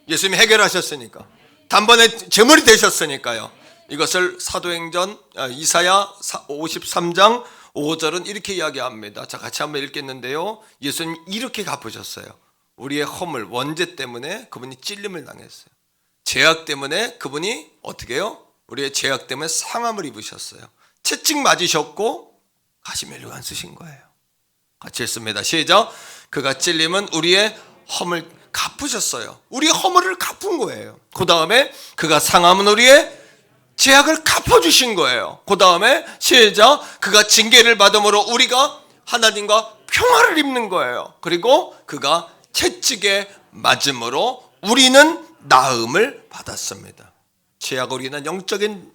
B: 예수님이 해결하셨으니까. 단번에 제물이 되셨으니까요. 이것을 사도행전 이사야 53장 5절은 이렇게 이야기합니다. 자, 같이 한번 읽겠는데요. 예수님 이렇게 갚으셨어요. 우리의 허물, 원죄 때문에 그분이 찔림을 당했어요. 죄악 때문에 그분이 어떻게 해요? 우리의 죄악 때문에 상함을 입으셨어요. 채찍 맞으셨고 가시멜로만 쓰신 거예요. 같이 했습니다. 시작. 그가 찔림은 우리의 허물 갚으셨어요. 우리의 허물을 갚은 거예요. 그 다음에 그가 상함은 우리의 죄악을 갚아주신 거예요. 그 다음에 시작. 그가 징계를 받음으로 우리가 하나님과 평화를 입는 거예요. 그리고 그가 채찍에 맞음으로 우리는 나음을 받았습니다. 죄악으로 인한 영적인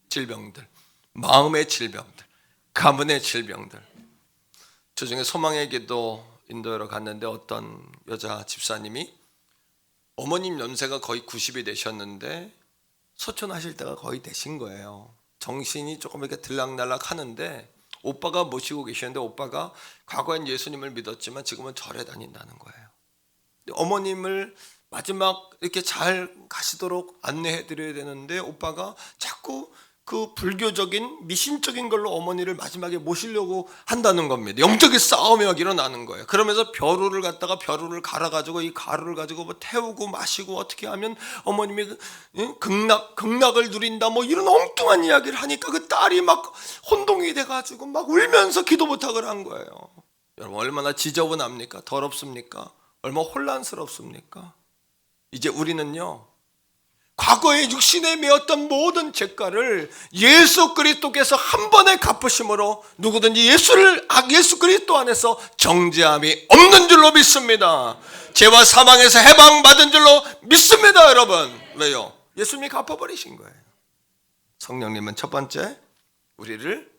B: 질병들, 마음의 질병들, 가문의 질병들. 저중에 소망의 기도 인도하러 갔는데 어떤 여자 집사님이 어머님 연세가 거의 90이 되셨는데 소천하실 때가 거의 되신 거예요. 정신이 조금 이렇게 들락날락 하는데 오빠가 모시고 계시는데 오빠가 과거엔 예수님을 믿었지만 지금은 절에 다닌다는 거예요. 어머님을 마지막 이렇게 잘 가시도록 안내해 드려야 되는데 오빠가 자꾸 그 불교적인 미신적인 걸로 어머니를 마지막에 모시려고 한다는 겁니다. 영적인 싸움이 막 일어나는 거예요. 그러면서 벼루를 갖다가 벼루를 갈아가지고 이 가루를 가지고 뭐 태우고 마시고 어떻게 하면 어머님이 극락을 누린다 뭐 이런 엉뚱한 이야기를 하니까 그 딸이 막 혼동이 돼가지고 막 울면서 기도 부탁을 한 거예요. 여러분 얼마나 지저분합니까? 더럽습니까? 얼마나 혼란스럽습니까? 이제 우리는요 과거에 육신에 매었던 모든 죄가를 예수 그리스도께서 한 번에 갚으심으로 누구든지 예수 그리스도 안에서 정죄함이 없는 줄로 믿습니다. 죄와 사망에서 해방받은 줄로 믿습니다. 여러분 왜요? 예수님이 갚아버리신 거예요. 성령님은 첫 번째 우리를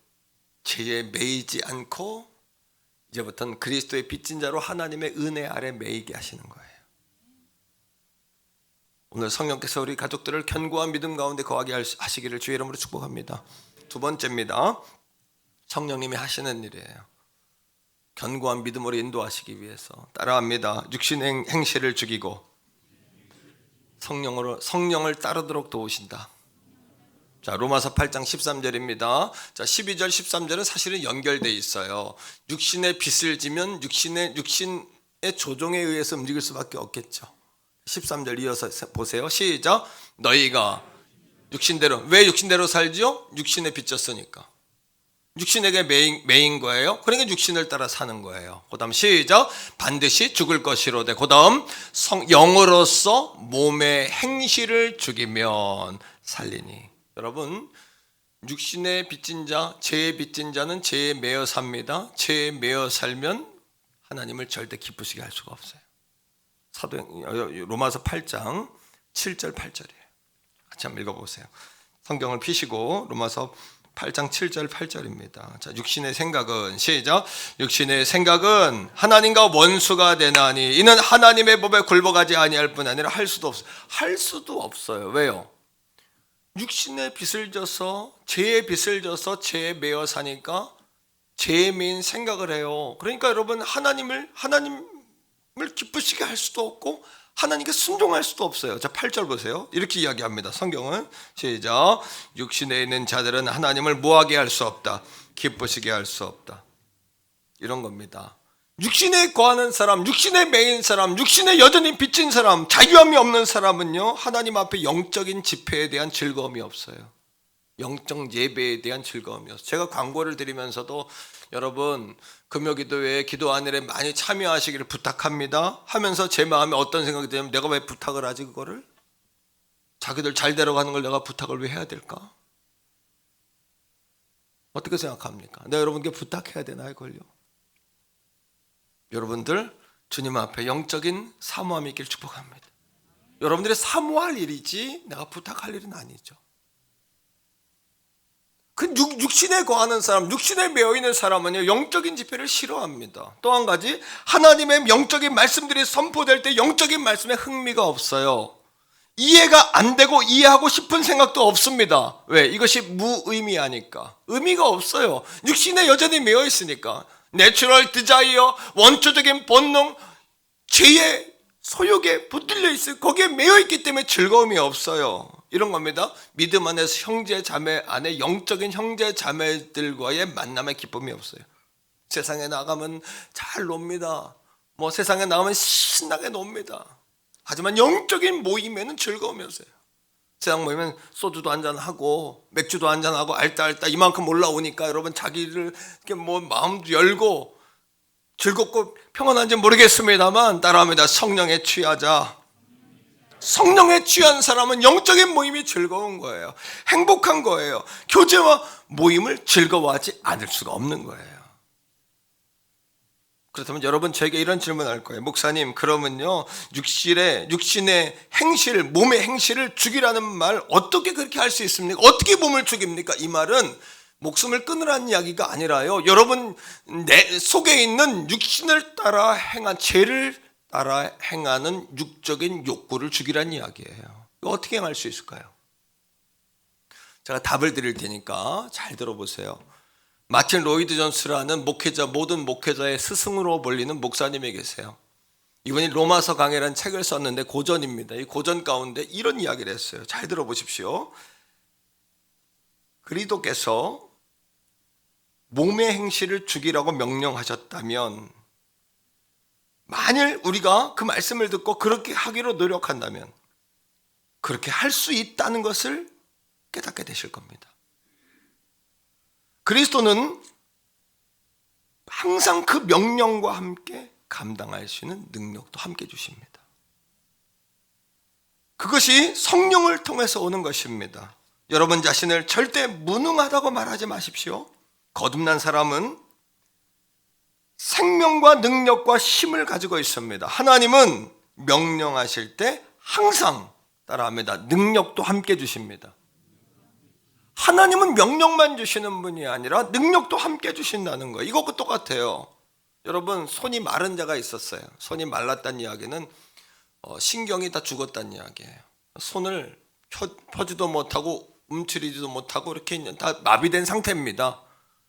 B: 죄에 매이지 않고 이제부터는 그리스도의 빚진 자로 하나님의 은혜 아래 매이게 하시는 거예요. 오늘 성령께서 우리 가족들을 견고한 믿음 가운데 거하게 하시기를 주의 이름으로 축복합니다. 두 번째입니다. 성령님이 하시는 일이에요. 견고한 믿음으로 인도하시기 위해서 따라합니다. 육신의 행실을 죽이고 성령을 따르도록 도우신다. 자, 로마서 8장 13절입니다. 자, 12절 13절은 사실은 연결되어 있어요. 육신의 빚을 지면 육신의 조종에 의해서 움직일 수밖에 없겠죠. 13절 이어서 보세요. 시작. 너희가 육신대로, 왜 육신대로 살죠? 육신에 빚졌으니까. 육신에게 매인 거예요. 그러니까 육신을 따라 사는 거예요. 그 다음 시작. 반드시 죽을 것이로되. 그 다음 영으로서 몸의 행실을 죽이면 살리니. 여러분 육신에 빚진 자, 죄에 빚진 자는 죄에 매여 삽니다. 죄에 매여 살면 하나님을 절대 기쁘시게 할 수가 없어요. 로마서 8장 7절 8절이에요. 같이 한번 읽어보세요. 성경을 피시고 로마서 8장 7절 8절입니다. 자, 육신의 생각은 시작. 육신의 생각은 하나님과 원수가 되나니 이는 하나님의 법에 굴복하지 아니할 뿐 아니라 할 수도 없어요. 할 수도 없어요. 왜요? 육신의 빚을 져서 죄의 빚을 져서 죄에 매여 사니까 죄에 매인 생각을 해요. 그러니까 여러분 하나님을 기쁘시게 할 수도 없고 하나님께 순종할 수도 없어요. 자, 8절 보세요. 이렇게 이야기합니다. 성경은 시작. 육신에 있는 자들은 하나님을 뭐하게 할 수 없다. 기쁘시게 할 수 없다. 이런 겁니다. 육신에 거하는 사람, 육신에 매인 사람, 육신에 여전히 빚진 사람, 자유함이 없는 사람은요 하나님 앞에 영적인 집회에 대한 즐거움이 없어요. 영적 예배에 대한 즐거움이 없어요. 제가 광고를 드리면서도 여러분 금요기도회에 기도 안일에 많이 참여하시기를 부탁합니다 하면서 제 마음에 어떤 생각이 들면 내가 왜 부탁을 하지 그거를? 자기들 잘 되려가는 걸 내가 부탁을 왜 해야 될까? 어떻게 생각합니까? 내가 여러분께 부탁해야 되나 이걸요? 여러분들 주님 앞에 영적인 사모함이 있길 축복합니다. 여러분들이 사모할 일이지 내가 부탁할 일은 아니죠. 그 육신에 거하는 사람, 육신에 매여있는 사람은요, 영적인 집회를 싫어합니다. 또 한 가지, 하나님의 영적인 말씀들이 선포될 때 영적인 말씀에 흥미가 없어요. 이해가 안 되고 이해하고 싶은 생각도 없습니다. 왜? 이것이 무의미하니까. 의미가 없어요. 육신에 여전히 매여있으니까. 내추럴 디자이어, 원초적인 본능, 죄의 소욕에 붙들려 있어요. 거기에 매여있기 때문에 즐거움이 없어요. 이런 겁니다. 믿음 안에서 형제 자매 안에 영적인 형제 자매들과의 만남의 기쁨이 없어요. 세상에 나가면 잘 놉니다. 뭐 세상에 나가면 신나게 놉니다. 하지만 영적인 모임에는 즐거움이 없어요. 세상 모이면 소주도 한잔하고 맥주도 한잔하고 알따 이만큼 올라오니까 여러분 자기를 이렇게 뭐 마음도 열고 즐겁고 평안한지 모르겠습니다만 따라합니다. 성령에 취하자. 성령에 취한 사람은 영적인 모임이 즐거운 거예요. 행복한 거예요. 교제와 모임을 즐거워하지 않을 수가 없는 거예요. 그렇다면 여러분 저에게 이런 질문을 할 거예요. 목사님, 그러면요 육신의 행실, 몸의 행실을 죽이라는 말 어떻게 그렇게 할 수 있습니까? 어떻게 몸을 죽입니까? 이 말은 목숨을 끊으라는 이야기가 아니라요, 여러분 내 속에 있는 육신을 따라 행한 죄를 따라 행하는 육적인 욕구를 죽이라는 이야기예요. 이거 어떻게 행할 수 있을까요? 제가 답을 드릴 테니까 잘 들어보세요. 마틴 로이드 존스라는 목회자, 모든 목회자의 스승으로 불리는 목사님이 계세요. 이분이 로마서 강해라는 책을 썼는데 고전입니다. 이 고전 가운데 이런 이야기를 했어요. 잘 들어보십시오. 그리스도께서 몸의 행실을 죽이라고 명령하셨다면, 만일 우리가 그 말씀을 듣고 그렇게 하기로 노력한다면 그렇게 할 수 있다는 것을 깨닫게 되실 겁니다. 그리스도는 항상 그 명령과 함께 감당할 수 있는 능력도 함께 주십니다. 그것이 성령을 통해서 오는 것입니다. 여러분 자신을 절대 무능하다고 말하지 마십시오. 거듭난 사람은 생명과 능력과 힘을 가지고 있습니다. 하나님은 명령하실 때 항상 따라합니다. 능력도 함께 주십니다. 하나님은 명령만 주시는 분이 아니라 능력도 함께 주신다는 거예요. 이것과 똑같아요. 여러분, 손이 마른 자가 있었어요. 손이 말랐다는 이야기는 신경이 다 죽었다는 이야기예요. 손을 펴지도 못하고 움츠리지도 못하고 이렇게 다 마비된 상태입니다.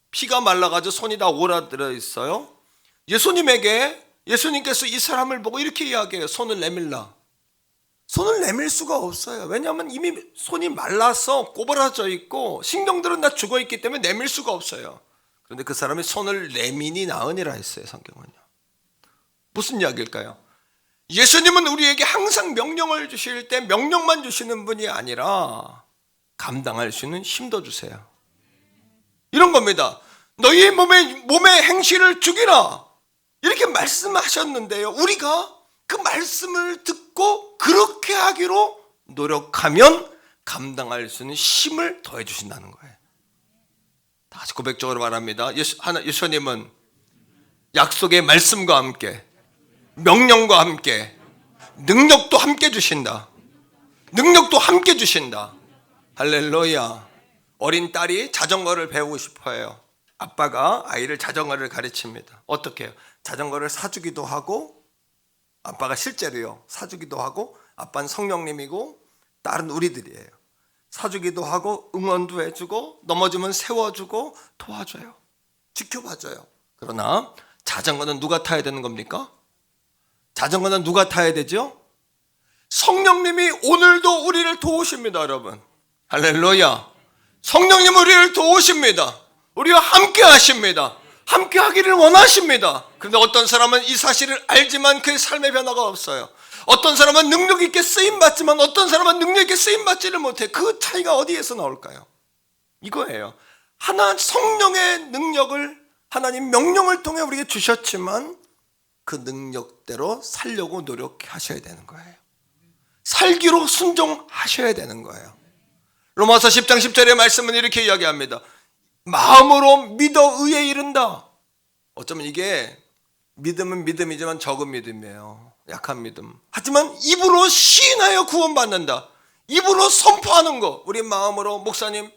B: 피가 말라가지고 손이 다 오라들어 있어요. 예수님께서 이 사람을 보고 이렇게 이야기해요. 손을 내밀라. 손을 내밀 수가 없어요. 왜냐하면 이미 손이 말라서 꼬부라져 있고 신경들은 다 죽어 있기 때문에 내밀 수가 없어요. 그런데 그 사람이 손을 내미니 나으니라 했어요. 성경은요. 무슨 이야기일까요? 예수님은 우리에게 항상 명령을 주실 때 명령만 주시는 분이 아니라 감당할 수 있는 힘도 주세요. 이런 겁니다. 너희의 몸의 행실을 죽이라, 이렇게 말씀하셨는데요, 우리가 그 말씀을 듣고 그렇게 하기로 노력하면 감당할 수 있는 힘을 더해 주신다는 거예요. 다시 고백적으로 말합니다. 예수님은 약속의 말씀과 함께 명령과 함께 능력도 함께 주신다. 능력도 함께 주신다. 할렐루야. 어린 딸이 자전거를 배우고 싶어요. 아빠가 아이를 자전거를 가르칩니다. 어떻게 해요? 자전거를 사주기도 하고, 아빠가 실제로요 사주기도 하고, 아빠는 성령님이고 딸은 우리들이에요. 사주기도 하고 응원도 해주고 넘어지면 세워주고 도와줘요. 지켜봐줘요. 그러나 자전거는 누가 타야 되는 겁니까? 자전거는 누가 타야 되죠? 성령님이 오늘도 우리를 도우십니다. 여러분, 할렐루야. 성령님 우리를 도우십니다. 우리와 함께 하십니다. 함께 하기를 원하십니다. 그런데 어떤 사람은 이 사실을 알지만 그의 삶의 변화가 없어요. 어떤 사람은 능력 있게 쓰임받지만 어떤 사람은 능력 있게 쓰임받지를 못해. 그 차이가 어디에서 나올까요? 이거예요. 성령의 능력을 하나님 명령을 통해 우리에게 주셨지만 그 능력대로 살려고 노력하셔야 되는 거예요. 살기로 순종하셔야 되는 거예요. 로마서 10장 10절의 말씀은 이렇게 이야기합니다. 마음으로 믿어 의에 이른다. 어쩌면 이게 믿음은 믿음이지만 적은 믿음이에요. 약한 믿음. 하지만 입으로 시인하여 구원받는다. 입으로 선포하는 거. 우리 마음으로 목사님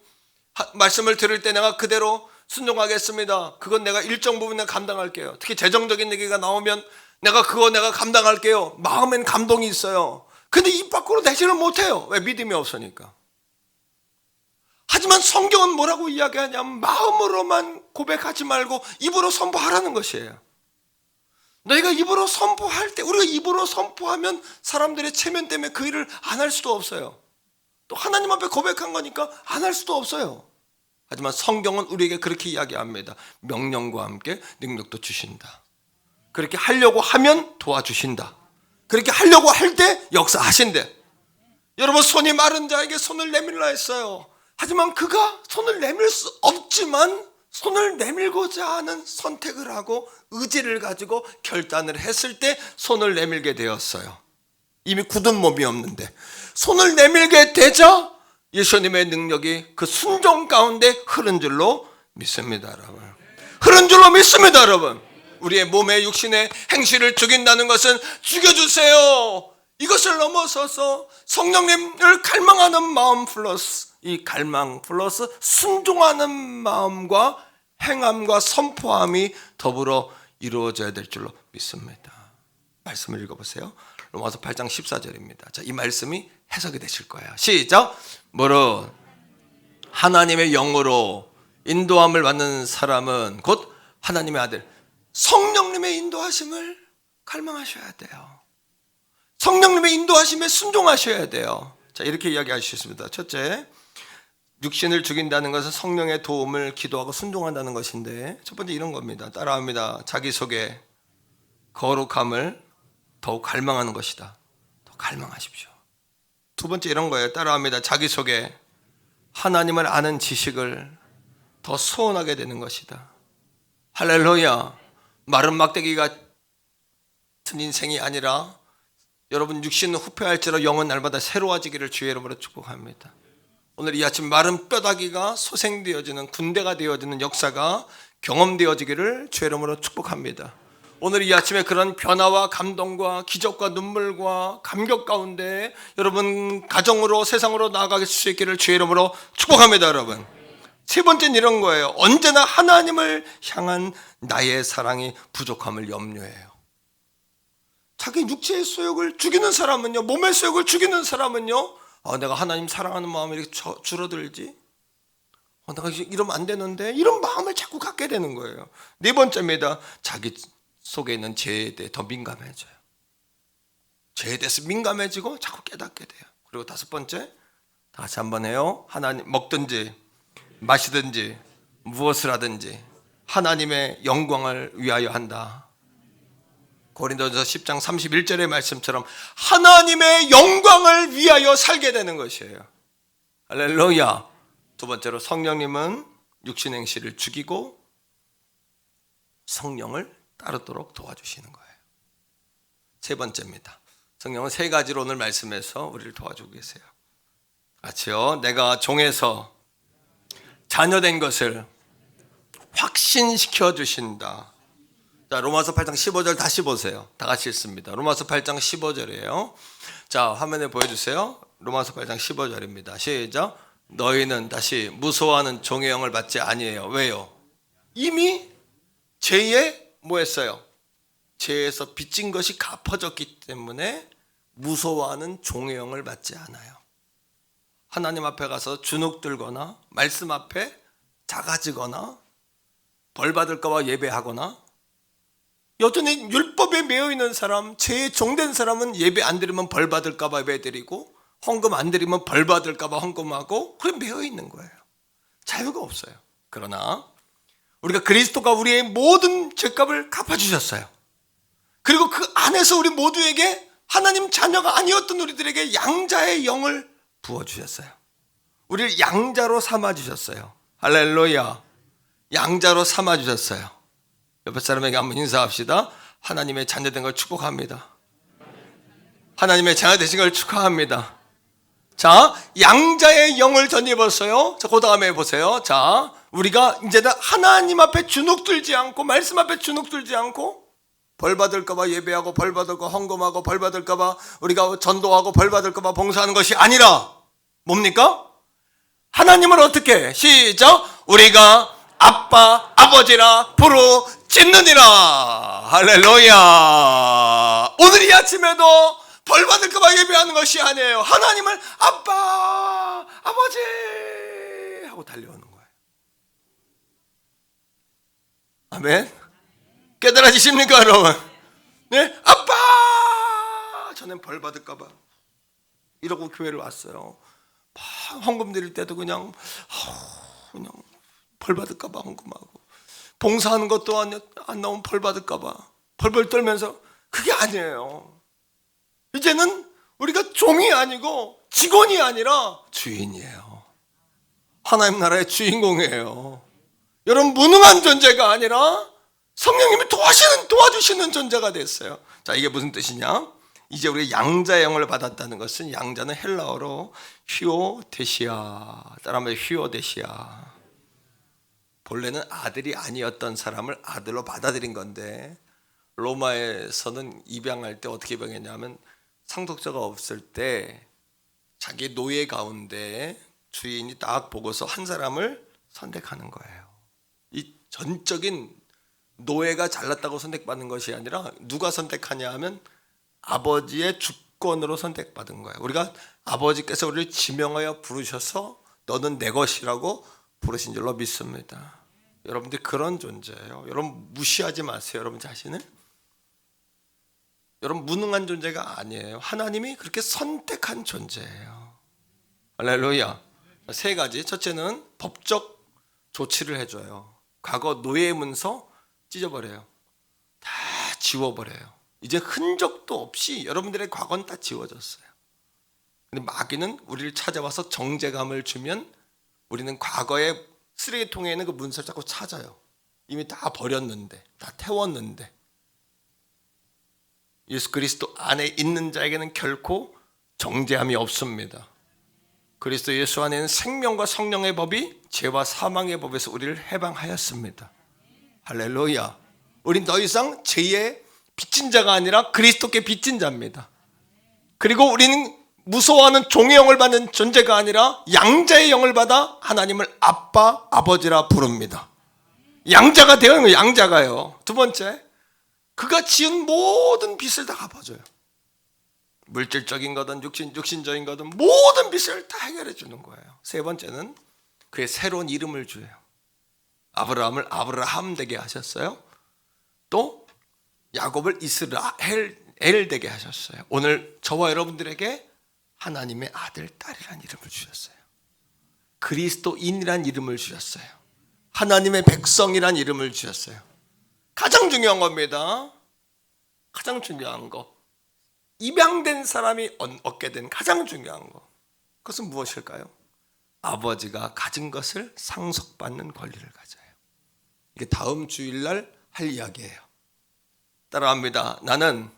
B: 말씀을 들을 때 내가 그대로 순종하겠습니다. 그건 내가 일정 부분 내가 감당할게요. 특히 재정적인 얘기가 나오면 내가 감당할게요. 마음엔 감동이 있어요. 근데 입 밖으로 내지를 못해요. 왜? 믿음이 없으니까. 하지만 성경은 뭐라고 이야기하냐면 마음으로만 고백하지 말고 입으로 선포하라는 것이에요. 너희가 입으로 선포할 때, 우리가 입으로 선포하면 사람들의 체면 때문에 그 일을 안 할 수도 없어요. 또 하나님 앞에 고백한 거니까 안 할 수도 없어요. 하지만 성경은 우리에게 그렇게 이야기합니다. 명령과 함께 능력도 주신다. 그렇게 하려고 하면 도와주신다. 그렇게 하려고 할 때 역사하신대. 여러분, 손이 마른 자에게 손을 내밀라 했어요. 하지만 그가 손을 내밀 수 없지만 손을 내밀고자 하는 선택을 하고 의지를 가지고 결단을 했을 때 손을 내밀게 되었어요. 이미 굳은 몸이 없는데 손을 내밀게 되자 예수님의 능력이 그 순종 가운데 흐른 줄로 믿습니다, 여러분. 흐른 줄로 믿습니다, 여러분. 우리의 몸의 육신의 행실을 죽인다는 것은 죽여주세요. 이것을 넘어서서 성령님을 갈망하는 마음 플러스 이 갈망 플러스 순종하는 마음과 행함과 선포함이 더불어 이루어져야 될 줄로 믿습니다. 말씀을 읽어보세요. 로마서 8장 14절입니다. 자, 이 말씀이 해석이 되실 거예요. 시작. 무릇 하나님의 영으로 인도함을 받는 사람은 곧 하나님의 아들 성령님의 인도하심을 갈망하셔야 돼요. 성령님의 인도하심에 순종하셔야 돼요. 자, 이렇게 이야기하셨습니다. 첫째, 육신을 죽인다는 것은 성령의 도움을 기도하고 순종한다는 것인데, 첫 번째 이런 겁니다. 따라합니다. 자기속에 거룩함을 더욱 갈망하는 것이다. 더 갈망하십시오. 두 번째 이런 거예요. 따라합니다. 자기속에 하나님을 아는 지식을 더 소원하게 되는 것이다. 할렐루야. 마른 막대기 같은 인생이 아니라 여러분 육신은 후패할지라도 영은 날마다 새로워지기를 주의 이름으로 축복합니다. 오늘 이 아침 마른 뼈다귀가 소생되어지는 군대가 되어지는 역사가 경험되어지기를 주의 이름으로 축복합니다. 오늘 이 아침에 그런 변화와 감동과 기적과 눈물과 감격 가운데 여러분 가정으로 세상으로 나아가게 수 있기를 주의 이름으로 축복합니다, 여러분. 세 번째는 이런 거예요. 언제나 하나님을 향한 나의 사랑이 부족함을 염려해요. 자기 육체의 소욕을 죽이는 사람은요, 몸의 소욕을 죽이는 사람은요, 내가 하나님 사랑하는 마음이 이렇게 줄어들지? 내가 이러면 안 되는데? 이런 마음을 자꾸 갖게 되는 거예요. 네 번째입니다. 자기 속에 있는 죄에 대해 더 민감해져요. 죄에 대해서 민감해지고 자꾸 깨닫게 돼요. 그리고 다섯 번째, 다 같이 한번 해요. 하나님 먹든지 마시든지 무엇을 하든지 하나님의 영광을 위하여 한다. 고린도전서 10장 31절의 말씀처럼 하나님의 영광을 위하여 살게 되는 것이에요. 할렐루야. 두 번째로 성령님은 육신 행실을 죽이고 성령을 따르도록 도와주시는 거예요. 세 번째입니다. 성령은 세 가지로 오늘 말씀에서 우리를 도와주고 계세요. 같이요. 내가 종에서 자녀된 것을 확신시켜 주신다. 자, 로마서 8장 15절 다시 보세요. 다 같이 읽습니다. 로마서 8장 15절이에요. 자, 화면에 보여주세요. 로마서 8장 15절입니다. 시작. 너희는 다시 무서워하는 종의 영을 받지 아니에요. 왜요? 이미 죄에 뭐 했어요? 죄에서 빚진 것이 갚아졌기 때문에 무서워하는 종의 영을 받지 않아요. 하나님 앞에 가서 주눅 들거나 말씀 앞에 작아지거나 벌 받을까 봐 예배하거나 여전히 율법에 매여 있는 사람, 죄에 종된 사람은 예배 안 드리면 벌 받을까 봐 예배 드리고 헌금 안 드리면 벌 받을까 봐 헌금하고 그래 매여 있는 거예요. 자유가 없어요. 그러나 우리가 그리스도가 우리의 모든 죄값을 갚아주셨어요. 그리고 그 안에서 우리 모두에게 하나님 자녀가 아니었던 우리들에게 양자의 영을 부어주셨어요. 우리를 양자로 삼아주셨어요. 할렐루야. 양자로 삼아주셨어요. 옆에 사람에게 한번 인사합시다. 하나님의 자녀된 걸 축복합니다. 하나님의 자녀 되신 걸 축하합니다. 자, 양자의 영을 덧입었어요. 자, 그 다음에 보세요. 자, 우리가 이제는 하나님 앞에 주눅 들지 않고 말씀 앞에 주눅 들지 않고 벌 받을까봐 예배하고 벌 받을까 헌금하고 벌 받을까봐 우리가 전도하고 벌 받을까봐 봉사하는 것이 아니라 뭡니까? 하나님을 어떻게? 시작! 우리가 아빠 아버지라 부르짖느니라. 할렐루야. 오늘 이 아침에도 벌 받을까봐 예배하는 것이 아니에요. 하나님을 아빠 아버지 하고 달려오는 거예요. 아멘. 깨달아지십니까 여러분? 네? 아빠 저는 벌 받을까봐 이러고 교회를 왔어요. 헌금 드릴 때도 그냥 벌 받을까봐 헌금하고, 봉사하는 것도 안 나오면 벌 받을까봐 벌벌 떨면서. 그게 아니에요. 이제는 우리가 종이 아니고 직원이 아니라 주인이에요. 하나님 나라의 주인공이에요. 여러분, 무능한 존재가 아니라 성령님이 도와주시는 존재가 됐어요. 자, 이게 무슨 뜻이냐? 이제 우리 양자의 영을 받았다는 것은, 양자는 헬라어로 휴오데시아, 따라하면 휴오데시아. 본래는 아들이 아니었던 사람을 아들로 받아들인 건데, 로마에서는 입양할 때 어떻게 입양했냐면, 상속자가 없을 때 자기 노예 가운데 주인이 딱 보고서 한 사람을 선택하는 거예요. 이 전적인 노예가 잘났다고 선택받는 것이 아니라 누가 선택하냐 하면 아버지의 주권으로 선택받은 거예요. 우리가 아버지께서 우리를 지명하여 부르셔서 너는 내 것이라고 부르신 줄로 믿습니다. 여러분들 그런 존재예요. 여러분 무시하지 마세요. 여러분 자신을. 여러분 무능한 존재가 아니에요. 하나님이 그렇게 선택한 존재예요. 할렐루야. 세 가지. 첫째는 법적 조치를 해줘요. 과거 노예의 문서 찢어버려요. 다 지워버려요. 이제 흔적도 없이 여러분들의 과거는 다 지워졌어요. 근데 마귀는 우리를 찾아와서 정죄감을 주면 우리는 과거의 쓰레기통에 있는 그 문서를 자꾸 찾아요. 이미 다 버렸는데, 다 태웠는데. 예수 그리스도 안에 있는 자에게는 결코 정죄함이 없습니다. 그리스도 예수 안에는 생명과 성령의 법이 죄와 사망의 법에서 우리를 해방하였습니다. 할렐루야. 우린 더 이상 죄의 빚진 자가 아니라 그리스도께 빚진 자입니다. 그리고 우리는 무서워하는 종의 영을 받는 존재가 아니라 양자의 영을 받아 하나님을 아빠, 아버지라 부릅니다. 양자가 되는 거예요. 양자가요. 두 번째, 그가 지은 모든 빚을 다 갚아줘요. 물질적인 거든 육신적인 거든 모든 빚을 다 해결해 주는 거예요. 세 번째는 그의 새로운 이름을 줘요. 아브라함을 아브라함 되게 하셨어요. 또 야곱을 이스라엘 되게 하셨어요. 오늘 저와 여러분들에게 하나님의 아들, 딸이라는 이름을 주셨어요. 그리스도인이라는 이름을 주셨어요. 하나님의 백성이라는 이름을 주셨어요. 가장 중요한 겁니다. 가장 중요한 거. 입양된 사람이 얻게 된 가장 중요한 거. 그것은 무엇일까요? 아버지가 가진 것을 상속받는 권리를 가져요. 이게 다음 주일날 할 이야기예요. 따라합니다. 나는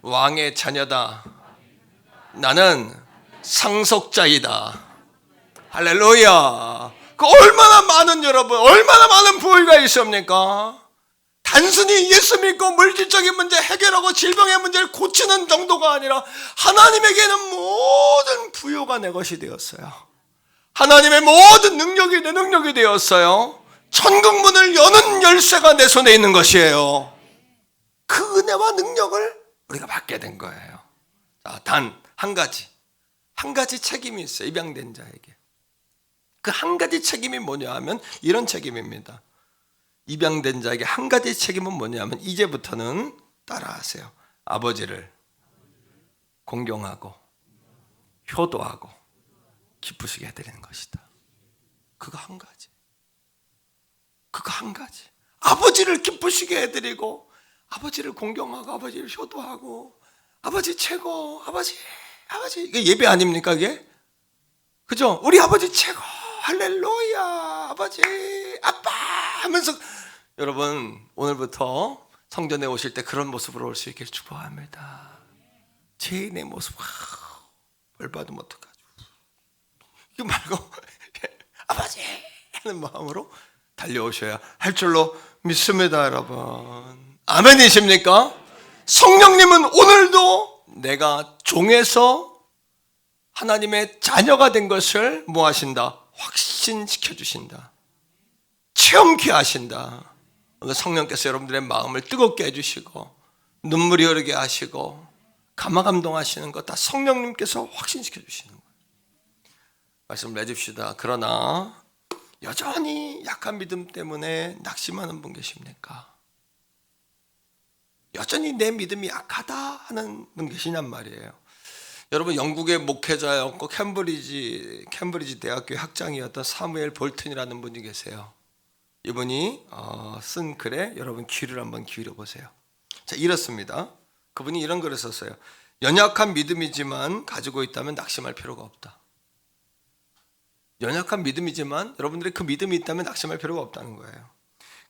B: 왕의 자녀다. 나는 상속자이다. 할렐루야. 그 얼마나 많은 여러분, 얼마나 많은 부유가 있습니까? 단순히 예수 믿고 물질적인 문제 해결하고 질병의 문제를 고치는 정도가 아니라 하나님에게는 모든 부요가 내 것이 되었어요. 하나님의 모든 능력이 내 능력이 되었어요. 천국 문을 여는 열쇠가 내 손에 있는 것이에요. 그 은혜와 능력을 우리가 받게 된 거예요. 자, 단 한 가지 책임이 있어요. 입양된 자에게. 그 한 가지 책임이 뭐냐 하면 이런 책임입니다. 입양된 자에게 한 가지 책임은 뭐냐면 이제부터는 따라하세요. 아버지를 공경하고 효도하고 기쁘시게 해드리는 것이다. 그거 한 가지. 그거 한 가지. 아버지를 기쁘시게 해드리고 아버지를 공경하고 아버지를 효도하고 아버지 최고, 아버지. 이게 예배 아닙니까 이게? 그죠? 우리 아버지 최고, 할렐루야, 아버지, 아빠 하면서 여러분 오늘부터 성전에 오실 때 그런 모습으로 올 수 있길 축복합니다. 죄인의 모습, 벌 받으면 어떡하죠? 이거 말고 아버지 하는 마음으로 달려오셔야 할 줄로 믿습니다. 여러분 아멘이십니까? 성령님은 오늘도 내가 종에서 하나님의 자녀가 된 것을 뭐 하신다? 확신시켜 주신다. 체험케 하신다. 오늘 성령께서 여러분들의 마음을 뜨겁게 해주시고 눈물이 흐르게 하시고 감화감동하시는 것 다 성령님께서 확신시켜 주시는 거예요. 말씀을 해줍시다. 그러나 여전히 약한 믿음 때문에 낙심하는 분 계십니까? 여전히 내 믿음이 약하다 하는 분 계시냔 말이에요. 여러분, 영국의 목회자였고 캠브리지 대학교의 학장이었던 사무엘 볼튼이라는 분이 계세요. 이분이 쓴 글에 여러분 귀를 한번 기울여 보세요. 자, 이렇습니다. 그분이 이런 글을 썼어요. 연약한 믿음이지만 가지고 있다면 낙심할 필요가 없다. 연약한 믿음이지만 여러분들이 그 믿음이 있다면 낙심할 필요가 없다는 거예요.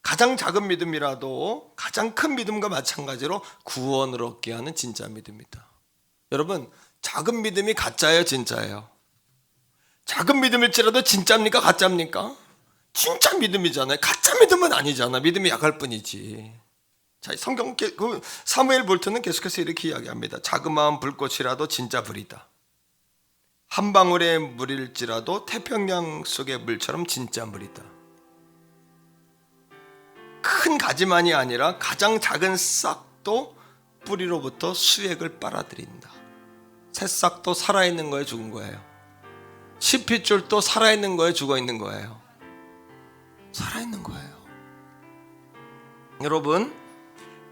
B: 가장 작은 믿음이라도 가장 큰 믿음과 마찬가지로 구원을 얻게 하는 진짜 믿음이다. 여러분, 작은 믿음이 가짜예요, 진짜예요? 작은 믿음일지라도 진짜입니까, 가짜입니까? 진짜 믿음이잖아요. 가짜 믿음은 아니잖아. 믿음이 약할 뿐이지. 자, 성경 사무엘 볼튼은 계속해서 이렇게 이야기합니다. 자그마한 불꽃이라도 진짜 불이다. 한 방울의 물일지라도 태평양 속의 물처럼 진짜 물이다. 큰 가지만이 아니라 가장 작은 싹도 뿌리로부터 수액을 빨아들인다. 새싹도 살아있는 거에 죽은 거예요. 시핏줄도 살아있는 거에 죽어있는 거예요. 살아있는 거예요. 여러분,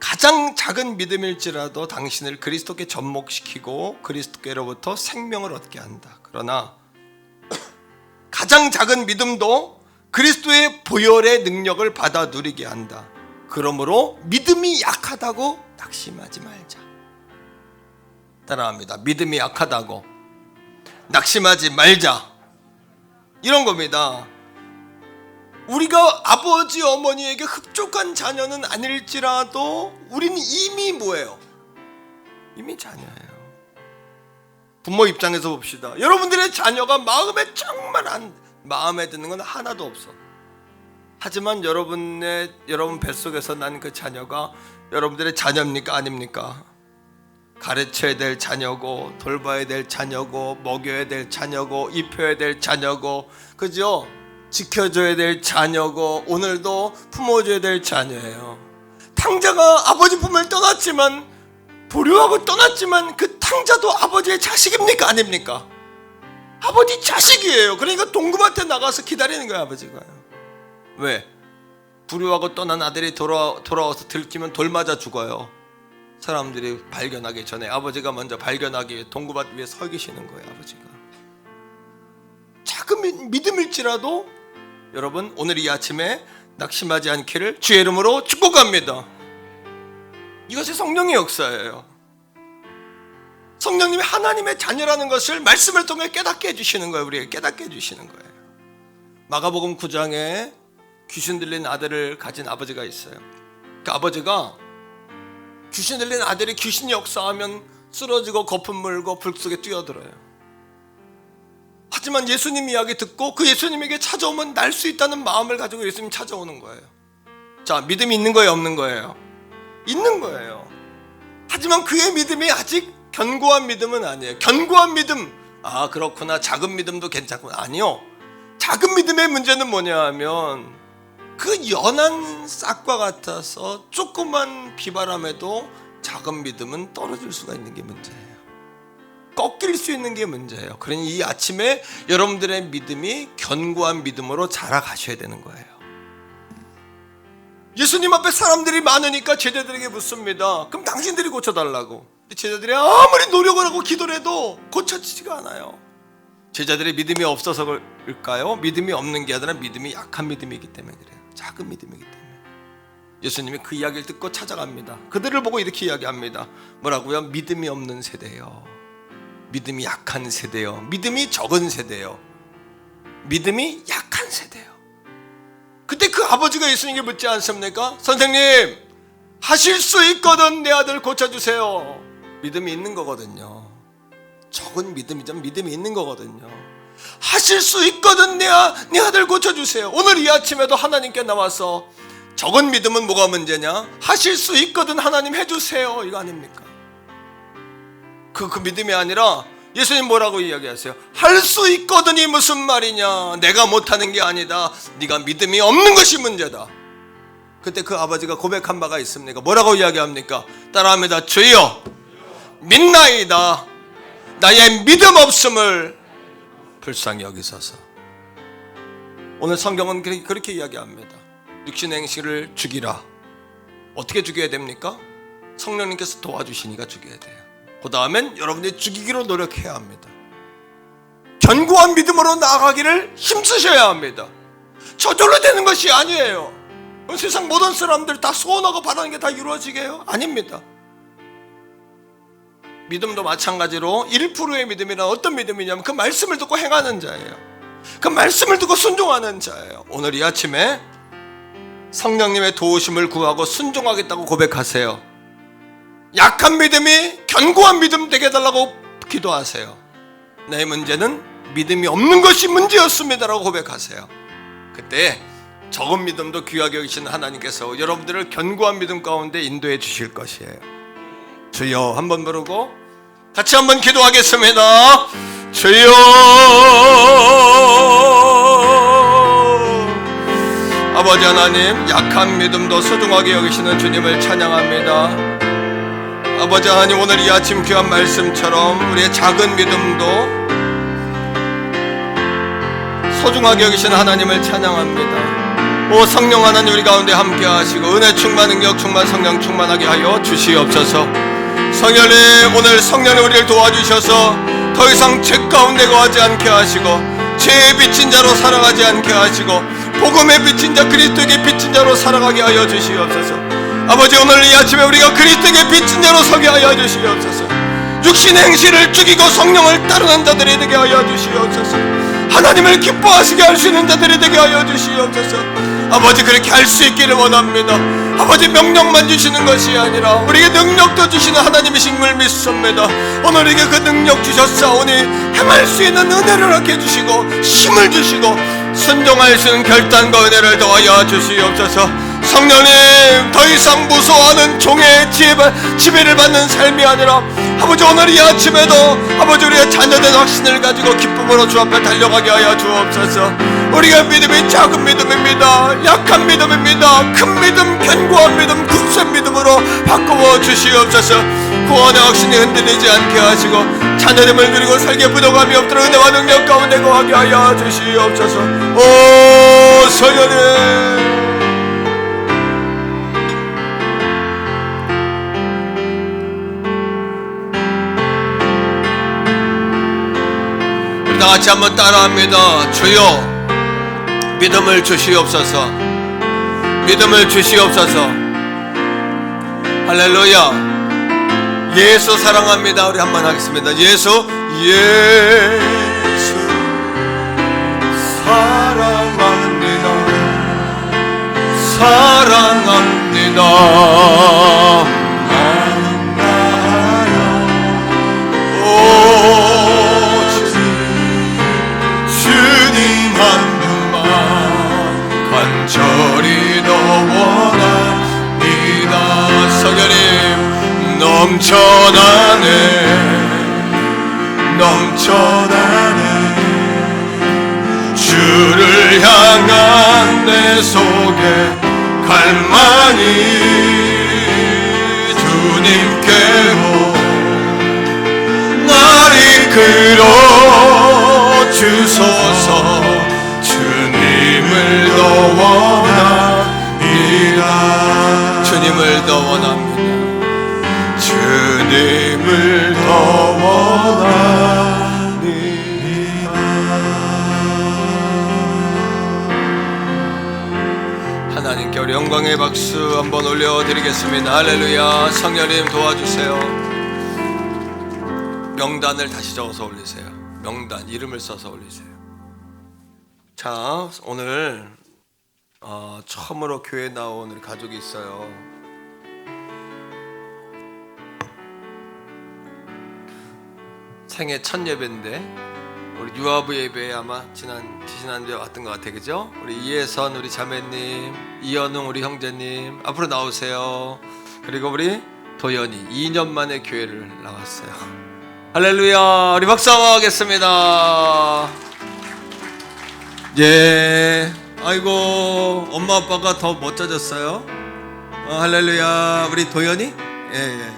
B: 가장 작은 믿음일지라도 당신을 그리스도께 접목시키고 그리스도께로부터 생명을 얻게 한다. 그러나 가장 작은 믿음도 그리스도의 보혈의 능력을 받아 누리게 한다. 그러므로 믿음이 약하다고 낙심하지 말자. 따라합니다. 믿음이 약하다고 낙심하지 말자. 이런 겁니다. 우리가 아버지 어머니에게 흡족한 자녀는 아닐지라도 우리는 이미 뭐예요? 이미 자녀예요. 부모 입장에서 봅시다. 여러분들의 자녀가 마음에 정말 마음에 드는 건 하나도 없어. 하지만 여러분 뱃속에서 난 그 자녀가 여러분들의 자녀입니까? 아닙니까? 가르쳐야 될 자녀고, 돌봐야 될 자녀고, 먹여야 될 자녀고, 입혀야 될 자녀고, 그죠? 지켜줘야 될 자녀고, 오늘도 품어줘야 될 자녀예요. 탕자가 아버지 품을 떠났지만, 보류하고 떠났지만 그 탕자도 아버지의 자식입니까? 아닙니까? 아버지 자식이에요. 그러니까 동구밭에 나가서 기다리는 거예요, 아버지가요. 왜? 불효하고 떠난 아들이 돌아와서 들키면 돌 맞아 죽어요. 사람들이 발견하기 전에 아버지가 먼저 발견하기 위해 동구밭 위에 서 계시는 거예요, 아버지가. 작은 믿음일지라도 여러분, 오늘 이 아침에 낙심하지 않기를 주의 이름으로 축복합니다. 이것이 성령의 역사예요. 성령님이 하나님의 자녀라는 것을 말씀을 통해 깨닫게 해주시는 거예요. 우리에게 깨닫게 해주시는 거예요. 마가복음 9장에 귀신 들린 아들을 가진 아버지가 있어요. 그 아버지가 귀신 들린 아들이 귀신이 역사하면 쓰러지고 거품 물고 불 속에 뛰어들어요. 하지만 예수님 이야기 듣고 그 예수님에게 찾아오면 날 수 있다는 마음을 가지고 예수님 찾아오는 거예요. 자, 믿음이 있는 거예요, 없는 거예요? 있는 거예요. 하지만 그의 믿음이 아직 견고한 믿음은 아니에요. 견고한 믿음, 아 그렇구나, 작은 믿음도 괜찮구나. 아니요. 작은 믿음의 문제는 뭐냐 하면 그 연한 싹과 같아서 조그만 비바람에도 작은 믿음은 떨어질 수가 있는 게 문제예요. 꺾일 수 있는 게 문제예요. 그러니 이 아침에 여러분들의 믿음이 견고한 믿음으로 자라가셔야 되는 거예요. 예수님 앞에 사람들이 많으니까 제자들에게 묻습니다. 그럼 당신들이 고쳐달라고. 제자들이 아무리 노력을 하고 기도를 해도 고쳐지지가 않아요. 제자들의 믿음이 없어서 그럴까요? 믿음이 없는 게 아니라 믿음이 약한 믿음이기 때문에 그래요. 작은 믿음이기 때문에. 예수님이 그 이야기를 듣고 찾아갑니다. 그들을 보고 이렇게 이야기합니다. 뭐라고요? 믿음이 없는 세대요. 믿음이 약한 세대요. 믿음이 적은 세대요. 믿음이 약한 세대요. 그때 그 아버지가 예수님께 묻지 않습니까? 선생님, 하실 수 있거든 내 아들 고쳐주세요. 믿음이 있는 거거든요. 적은 믿음이지만 믿음이 있는 거거든요. 하실 수 있거든 내 아들 고쳐주세요. 오늘 이 아침에도 하나님께 나와서 적은 믿음은 뭐가 문제냐? 하실 수 있거든 하나님 해주세요, 이거 아닙니까? 그 믿음이 아니라 예수님 뭐라고 이야기하세요? 할 수 있거든이 무슨 말이냐? 내가 못하는 게 아니다. 네가 믿음이 없는 것이 문제다. 그때 그 아버지가 고백한 바가 있습니까? 뭐라고 이야기합니까? 따라합니다. 주여 믿나이다. 나의 믿음 없음을 불쌍히 여기소서. 오늘 성경은 그렇게 이야기합니다. 육신의 행실을 죽이라. 어떻게 죽여야 됩니까? 성령님께서 도와주시니까 죽여야 돼요. 그 다음엔 여러분이 죽이기로 노력해야 합니다. 견고한 믿음으로 나아가기를 힘쓰셔야 합니다. 저절로 되는 것이 아니에요. 세상 모든 사람들 다 소원하고 바라는 게 다 이루어지게요? 아닙니다. 믿음도 마찬가지로 1%의 믿음이란 어떤 믿음이냐면 그 말씀을 듣고 행하는 자예요. 그 말씀을 듣고 순종하는 자예요. 오늘 이 아침에 성령님의 도우심을 구하고 순종하겠다고 고백하세요. 약한 믿음이 견고한 믿음 되게 해달라고 기도하세요. 내 문제는 믿음이 없는 것이 문제였습니다라고 고백하세요. 그때 적은 믿음도 귀하게 여기시는 하나님께서 여러분들을 견고한 믿음 가운데 인도해 주실 것이에요. 주여 한번 부르고 같이 한번 기도하겠습니다. 주여 아버지 하나님, 약한 믿음도 소중하게 여기시는 주님을 찬양합니다. 아버지 하나님, 오늘 이 아침 귀한 말씀처럼 우리의 작은 믿음도 소중하게 여기시는 하나님을 찬양합니다. 오 성령 하나님, 우리 가운데 함께 하시고 은혜 충만, 능력 충만, 성령 충만하게 하여 주시옵소서. 성령님, 오늘 성령이 우리를 도와주셔서 더 이상 죄 가운데 거하지 않게 하시고 죄의 빚진 자로 살아가지 않게 하시고 복음의 빚진 자, 그리스도에게 빚진 자로 살아가게 하여 주시옵소서. 아버지, 오늘 이 아침에 우리가 그리스도에게 빚진 자로 서게 하여 주시옵소서. 육신의 행실을 죽이고 성령을 따르는 자들이 되게 하여 주시옵소서. 하나님을 기뻐하시게 할 수 있는 자들이 되게 하여 주시옵소서. 아버지, 그렇게 할 수 있기를 원합니다. 아버지, 명령만 주시는 것이 아니라 우리에게 능력도 주시는 하나님이신 걸 믿습니다. 오늘 우리에게 그 능력 주셨사오니 행할 수 있는 은혜를 얻게 해주시고 힘을 주시고 순종할 수 있는 결단과 은혜를 더하여 주시옵소서. 성령님, 더 이상 무서워하는 종의 지배를 받는 삶이 아니라 아버지, 오늘 이 아침에도 아버지 우리의 자녀된 확신을 가지고 기쁨으로 주 앞에 달려가게 하여 주옵소서. 우리가 믿음이 작은 믿음입니다. 약한 믿음입니다. 큰 믿음, 견고한 믿음, 굳센 믿음으로 바꾸어 주시옵소서. 구원의 확신이 흔들리지 않게 하시고 자녀됨을 누리고 살게 부족함이 없도록 은혜와 능력 가운데 거하게 하여 주시옵소서. 오 성령님, 다 같이 한번 따라합니다. 주여 믿음을 주시옵소서. 믿음을 주시옵소서. 할렐루야. 예수 사랑합니다. 우리 한번 하겠습니다. 예수 사랑합니다. 사랑합니다. 간절히 너 원합니다. 성령님, 넘쳐나네 주를 향한 내 속에 갈망이 주님께로 날 이끌어 주소서. 주님을 더 원합니다. 주님을 더 원합니다. 주님을 더 원합니다. 하나님께 우리 영광의 박수 한번 올려드리겠습니다. 할렐루야. 성령님 도와주세요. 명단을 다시 적어서 올리세요. 명단, 이름을 써서 올리세요. 자, 오늘 처음으로 교회에 나온 우리 가족이 있어요. 생애 첫 예배인데 우리 유아부 예배에 아마 지난주에 왔던 것 같아요. 그죠? 우리 이혜선 우리 자매님, 이현웅 우리 형제님 앞으로 나오세요. 그리고 우리 도연이 2년 만에 교회를 나왔어요. 할렐루야. 우리 박수 한번 하겠습니다. 예. 아이고 엄마 아빠가 더 멋져졌어요. 할렐루야. 우리 도연이? 예.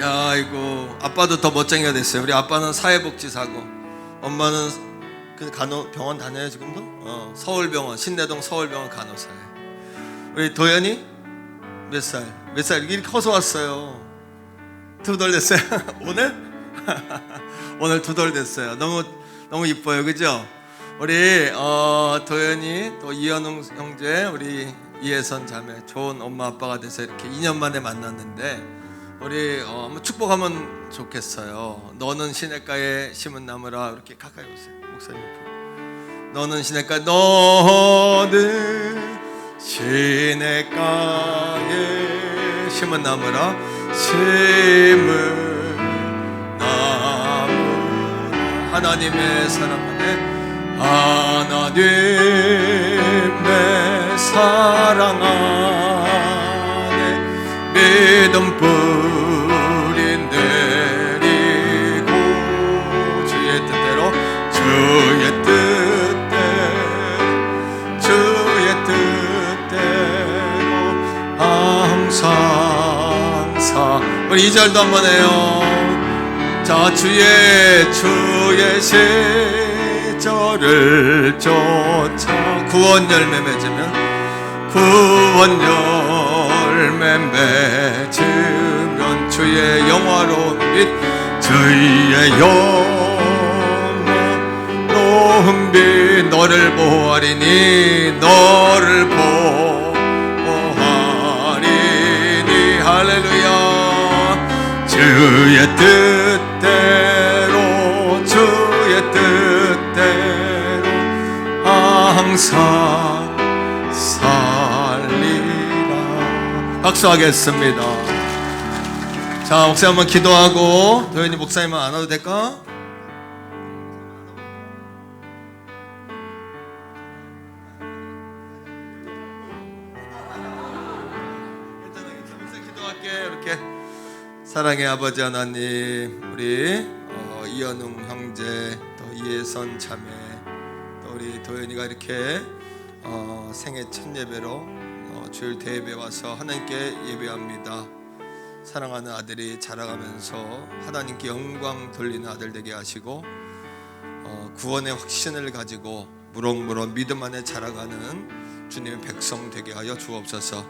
B: 야, 아이고 아빠도 더 멋쟁이가 됐어요. 우리 아빠는 사회복지사고 엄마는 그 병원 다녀요 지금도? 서울병원, 신내동 서울병원 간호사예요. 우리 도연이 몇 살? 이렇게 커서 왔어요. 2돌 됐어요. 오늘? 오늘 2돌 됐어요. 너무 이뻐요, 그죠? 우리 도연이 또 이현웅 형제, 우리 이혜선 자매 좋은 엄마 아빠가 돼서 이렇게 2년 만에 만났는데 우리 한번 축복하면 좋겠어요. 너는 시냇가에 심은 나무라. 이렇게 가까이 오세요, 목사님. 너는 시냇가에 심은 나무라. 심은 나무라. 하나님의 사랑 안에, 하나님의 사랑 안에 믿음 뿌리 내리고 주의 뜻대로 항상 우리 2절도 한번 해요. 자, 주의 시절을 쫓아 구원 열매 맺으면 주의 영화로운 빛, 주의 영화로운 빛 너를 보호하리니 할렐루야. 주의 뜻대로 항상 살리라. 박수하겠습니다. 자, 목사님 한번 기도하고 도현이 목사님만 안 와도 될까? 이렇게 사랑의 아버지 하나님, 우리 이현웅 형제, 또 이혜선 자매, 또 우리 도현이가 이렇게 생애 첫 예배로 주일 대예배 와서 하나님께 예배합니다. 사랑하는 아들이 자라가면서 하나님께 영광 돌리는 아들 되게 하시고 구원의 확신을 가지고 무럭무럭 믿음 안에 자라가는 주님의 백성 되게 하여 주옵소서.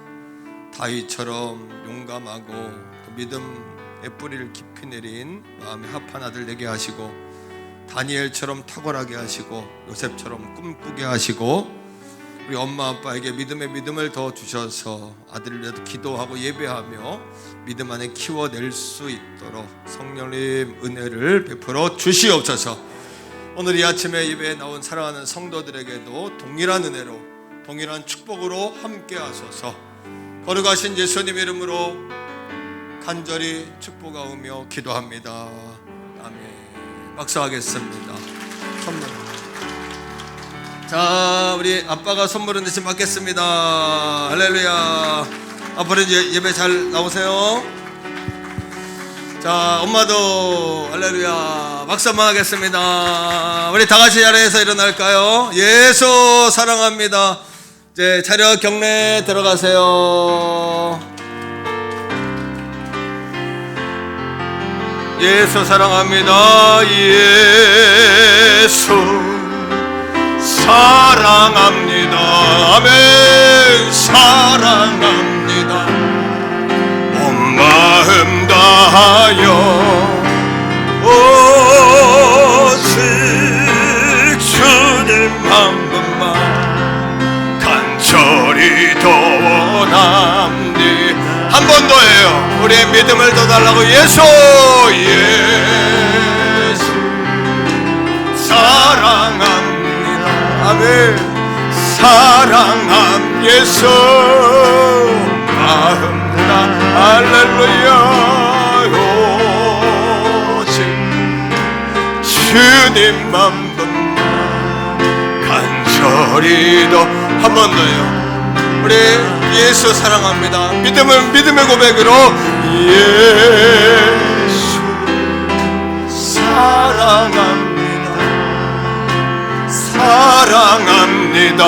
B: 다윗처럼 용감하고 믿음의 뿌리를 깊이 내린 마음에 합한 아들 되게 하시고 다니엘처럼 탁월하게 하시고 요셉처럼 꿈꾸게 하시고 우리 엄마 아빠에게 믿음을 더 주셔서 아들을 위해서 기도하고 예배하며 믿음 안에 키워낼 수 있도록 성령님 은혜를 베풀어 주시옵소서. 오늘 이 아침에 예배에 나온 사랑하는 성도들에게도 동일한 은혜로 동일한 축복으로 함께 하소서. 거룩하신 예수님 이름으로 간절히 축복하오며 기도합니다. 아멘. 박수하겠습니다. 선물. 자, 우리 아빠가 선물은 대신 받겠습니다. 할렐루야. 앞으로 이제 예배 잘 나오세요. 자, 엄마도 할렐루야. 박수 한번 하겠습니다. 우리 다 같이 자리에서 일어날까요? 예수 사랑합니다. 이제 차렷 경례 들어가세요. 예수 사랑합니다. 예수 사랑합니다. 아멘. 사랑합니다. 온 마음 다하여 오직 주님 한 분만 간절히 도원합니. 한 번 더 해요. 우리의 믿음을 더 달라고. 예수 사랑합니다. 아멘. 사랑함 예수 마음 다 할렐루야. 오직 주님만 붙나 간절히 더. 한 번 더요. 우리 예수 사랑합니다. 믿음의 고백으로 예수 사랑합니다. 사랑합니다.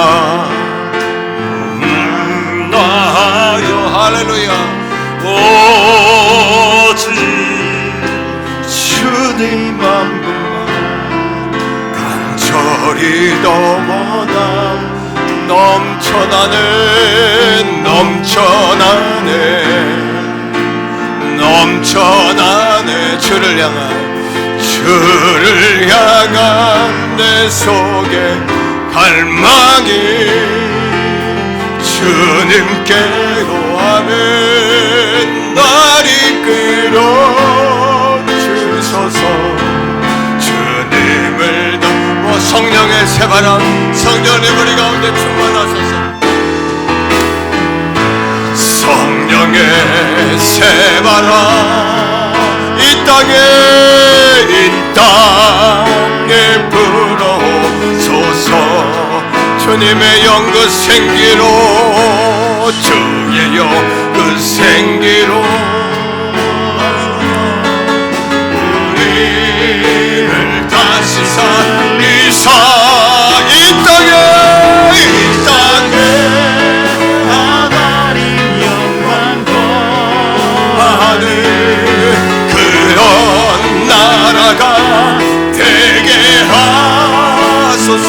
B: 나요. 할렐루야. 오직 주님만 불러 간절히 더 원함. 넘쳐나네 주를 향한 내 속에 갈망이 주님께로 하는 날 이끌어 주소서. 주님을 더 성령의 새바람 성령님 우리 가운데 충만하소서. 성령의 새바람 이 땅에 불어오소서. 주님의 영그 생기로 주의 영그 생기로 우리를 다시 살리사. 이 땅에 하나님 영광 거하는 그런 나라가 되게 하소서.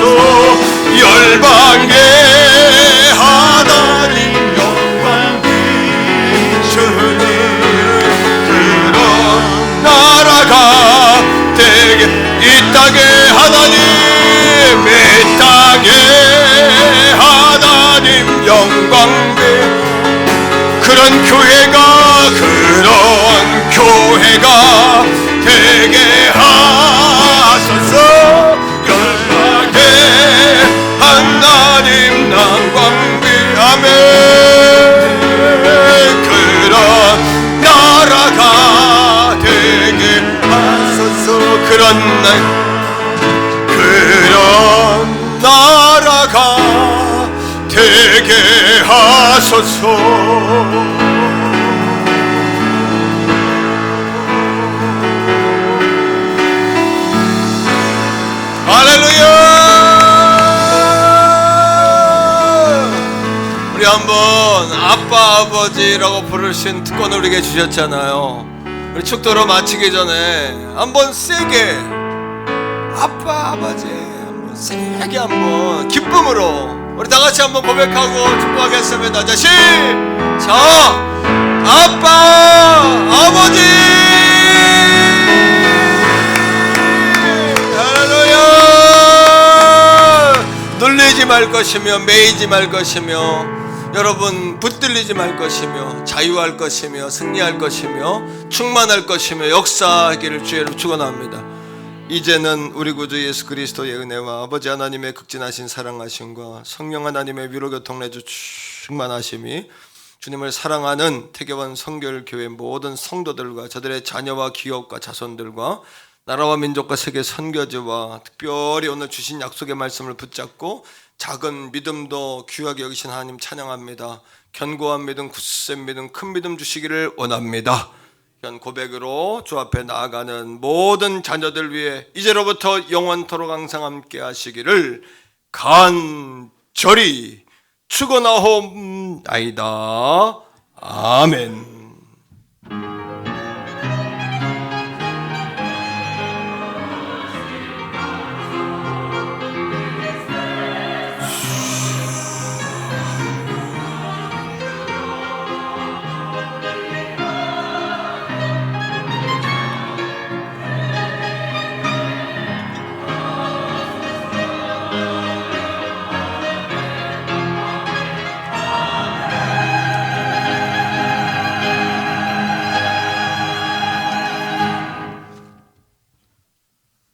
B: 열방에 하나님 영광 비추는 그런 나라가 되게. 이 땅에 하나님 영광 그런 교회가 되게 하소서. 열방에 하나님 영광비 아멘. 그런 나라가 되게 하소서. 그런 나라가 되게 하소서. 할렐루야. 우리 한번 아빠 아버지라고 부를 수 있는 특권을 우리에게 주셨잖아요. 우리 축도로 마치기 전에 한번 세게 아빠 아버지 한번 세게 한번 기쁨으로 우리 다 같이 한번 고백하고 축복하겠습니다. 자, 시작. 아빠 아버지. 할렐루야. 눌리지 말 것이며 매이지 말 것이며 여러분 붙들리지 말 것이며 자유할 것이며 승리할 것이며 충만할 것이며 역사하기를 주의 이름 축원합니다. 이제는 우리 구주 예수 그리스도의 은혜와 아버지 하나님의 극진하신 사랑하심과 성령 하나님의 위로교통 내주 충만하심이 주님을 사랑하는 태교원 성결교회 모든 성도들과 저들의 자녀와 기업과 자손들과 나라와 민족과 세계 선교지와 특별히 오늘 주신 약속의 말씀을 붙잡고 작은 믿음도 귀하게 여기신 하나님 찬양합니다. 견고한 믿음, 굳센 믿음, 큰 믿음 주시기를 원합니다. 이런 고백으로 주 앞에 나아가는 모든 자녀들 위해 이제로부터 영원토록 항상 함께 하시기를 간절히 축원하옵나이다. 아멘.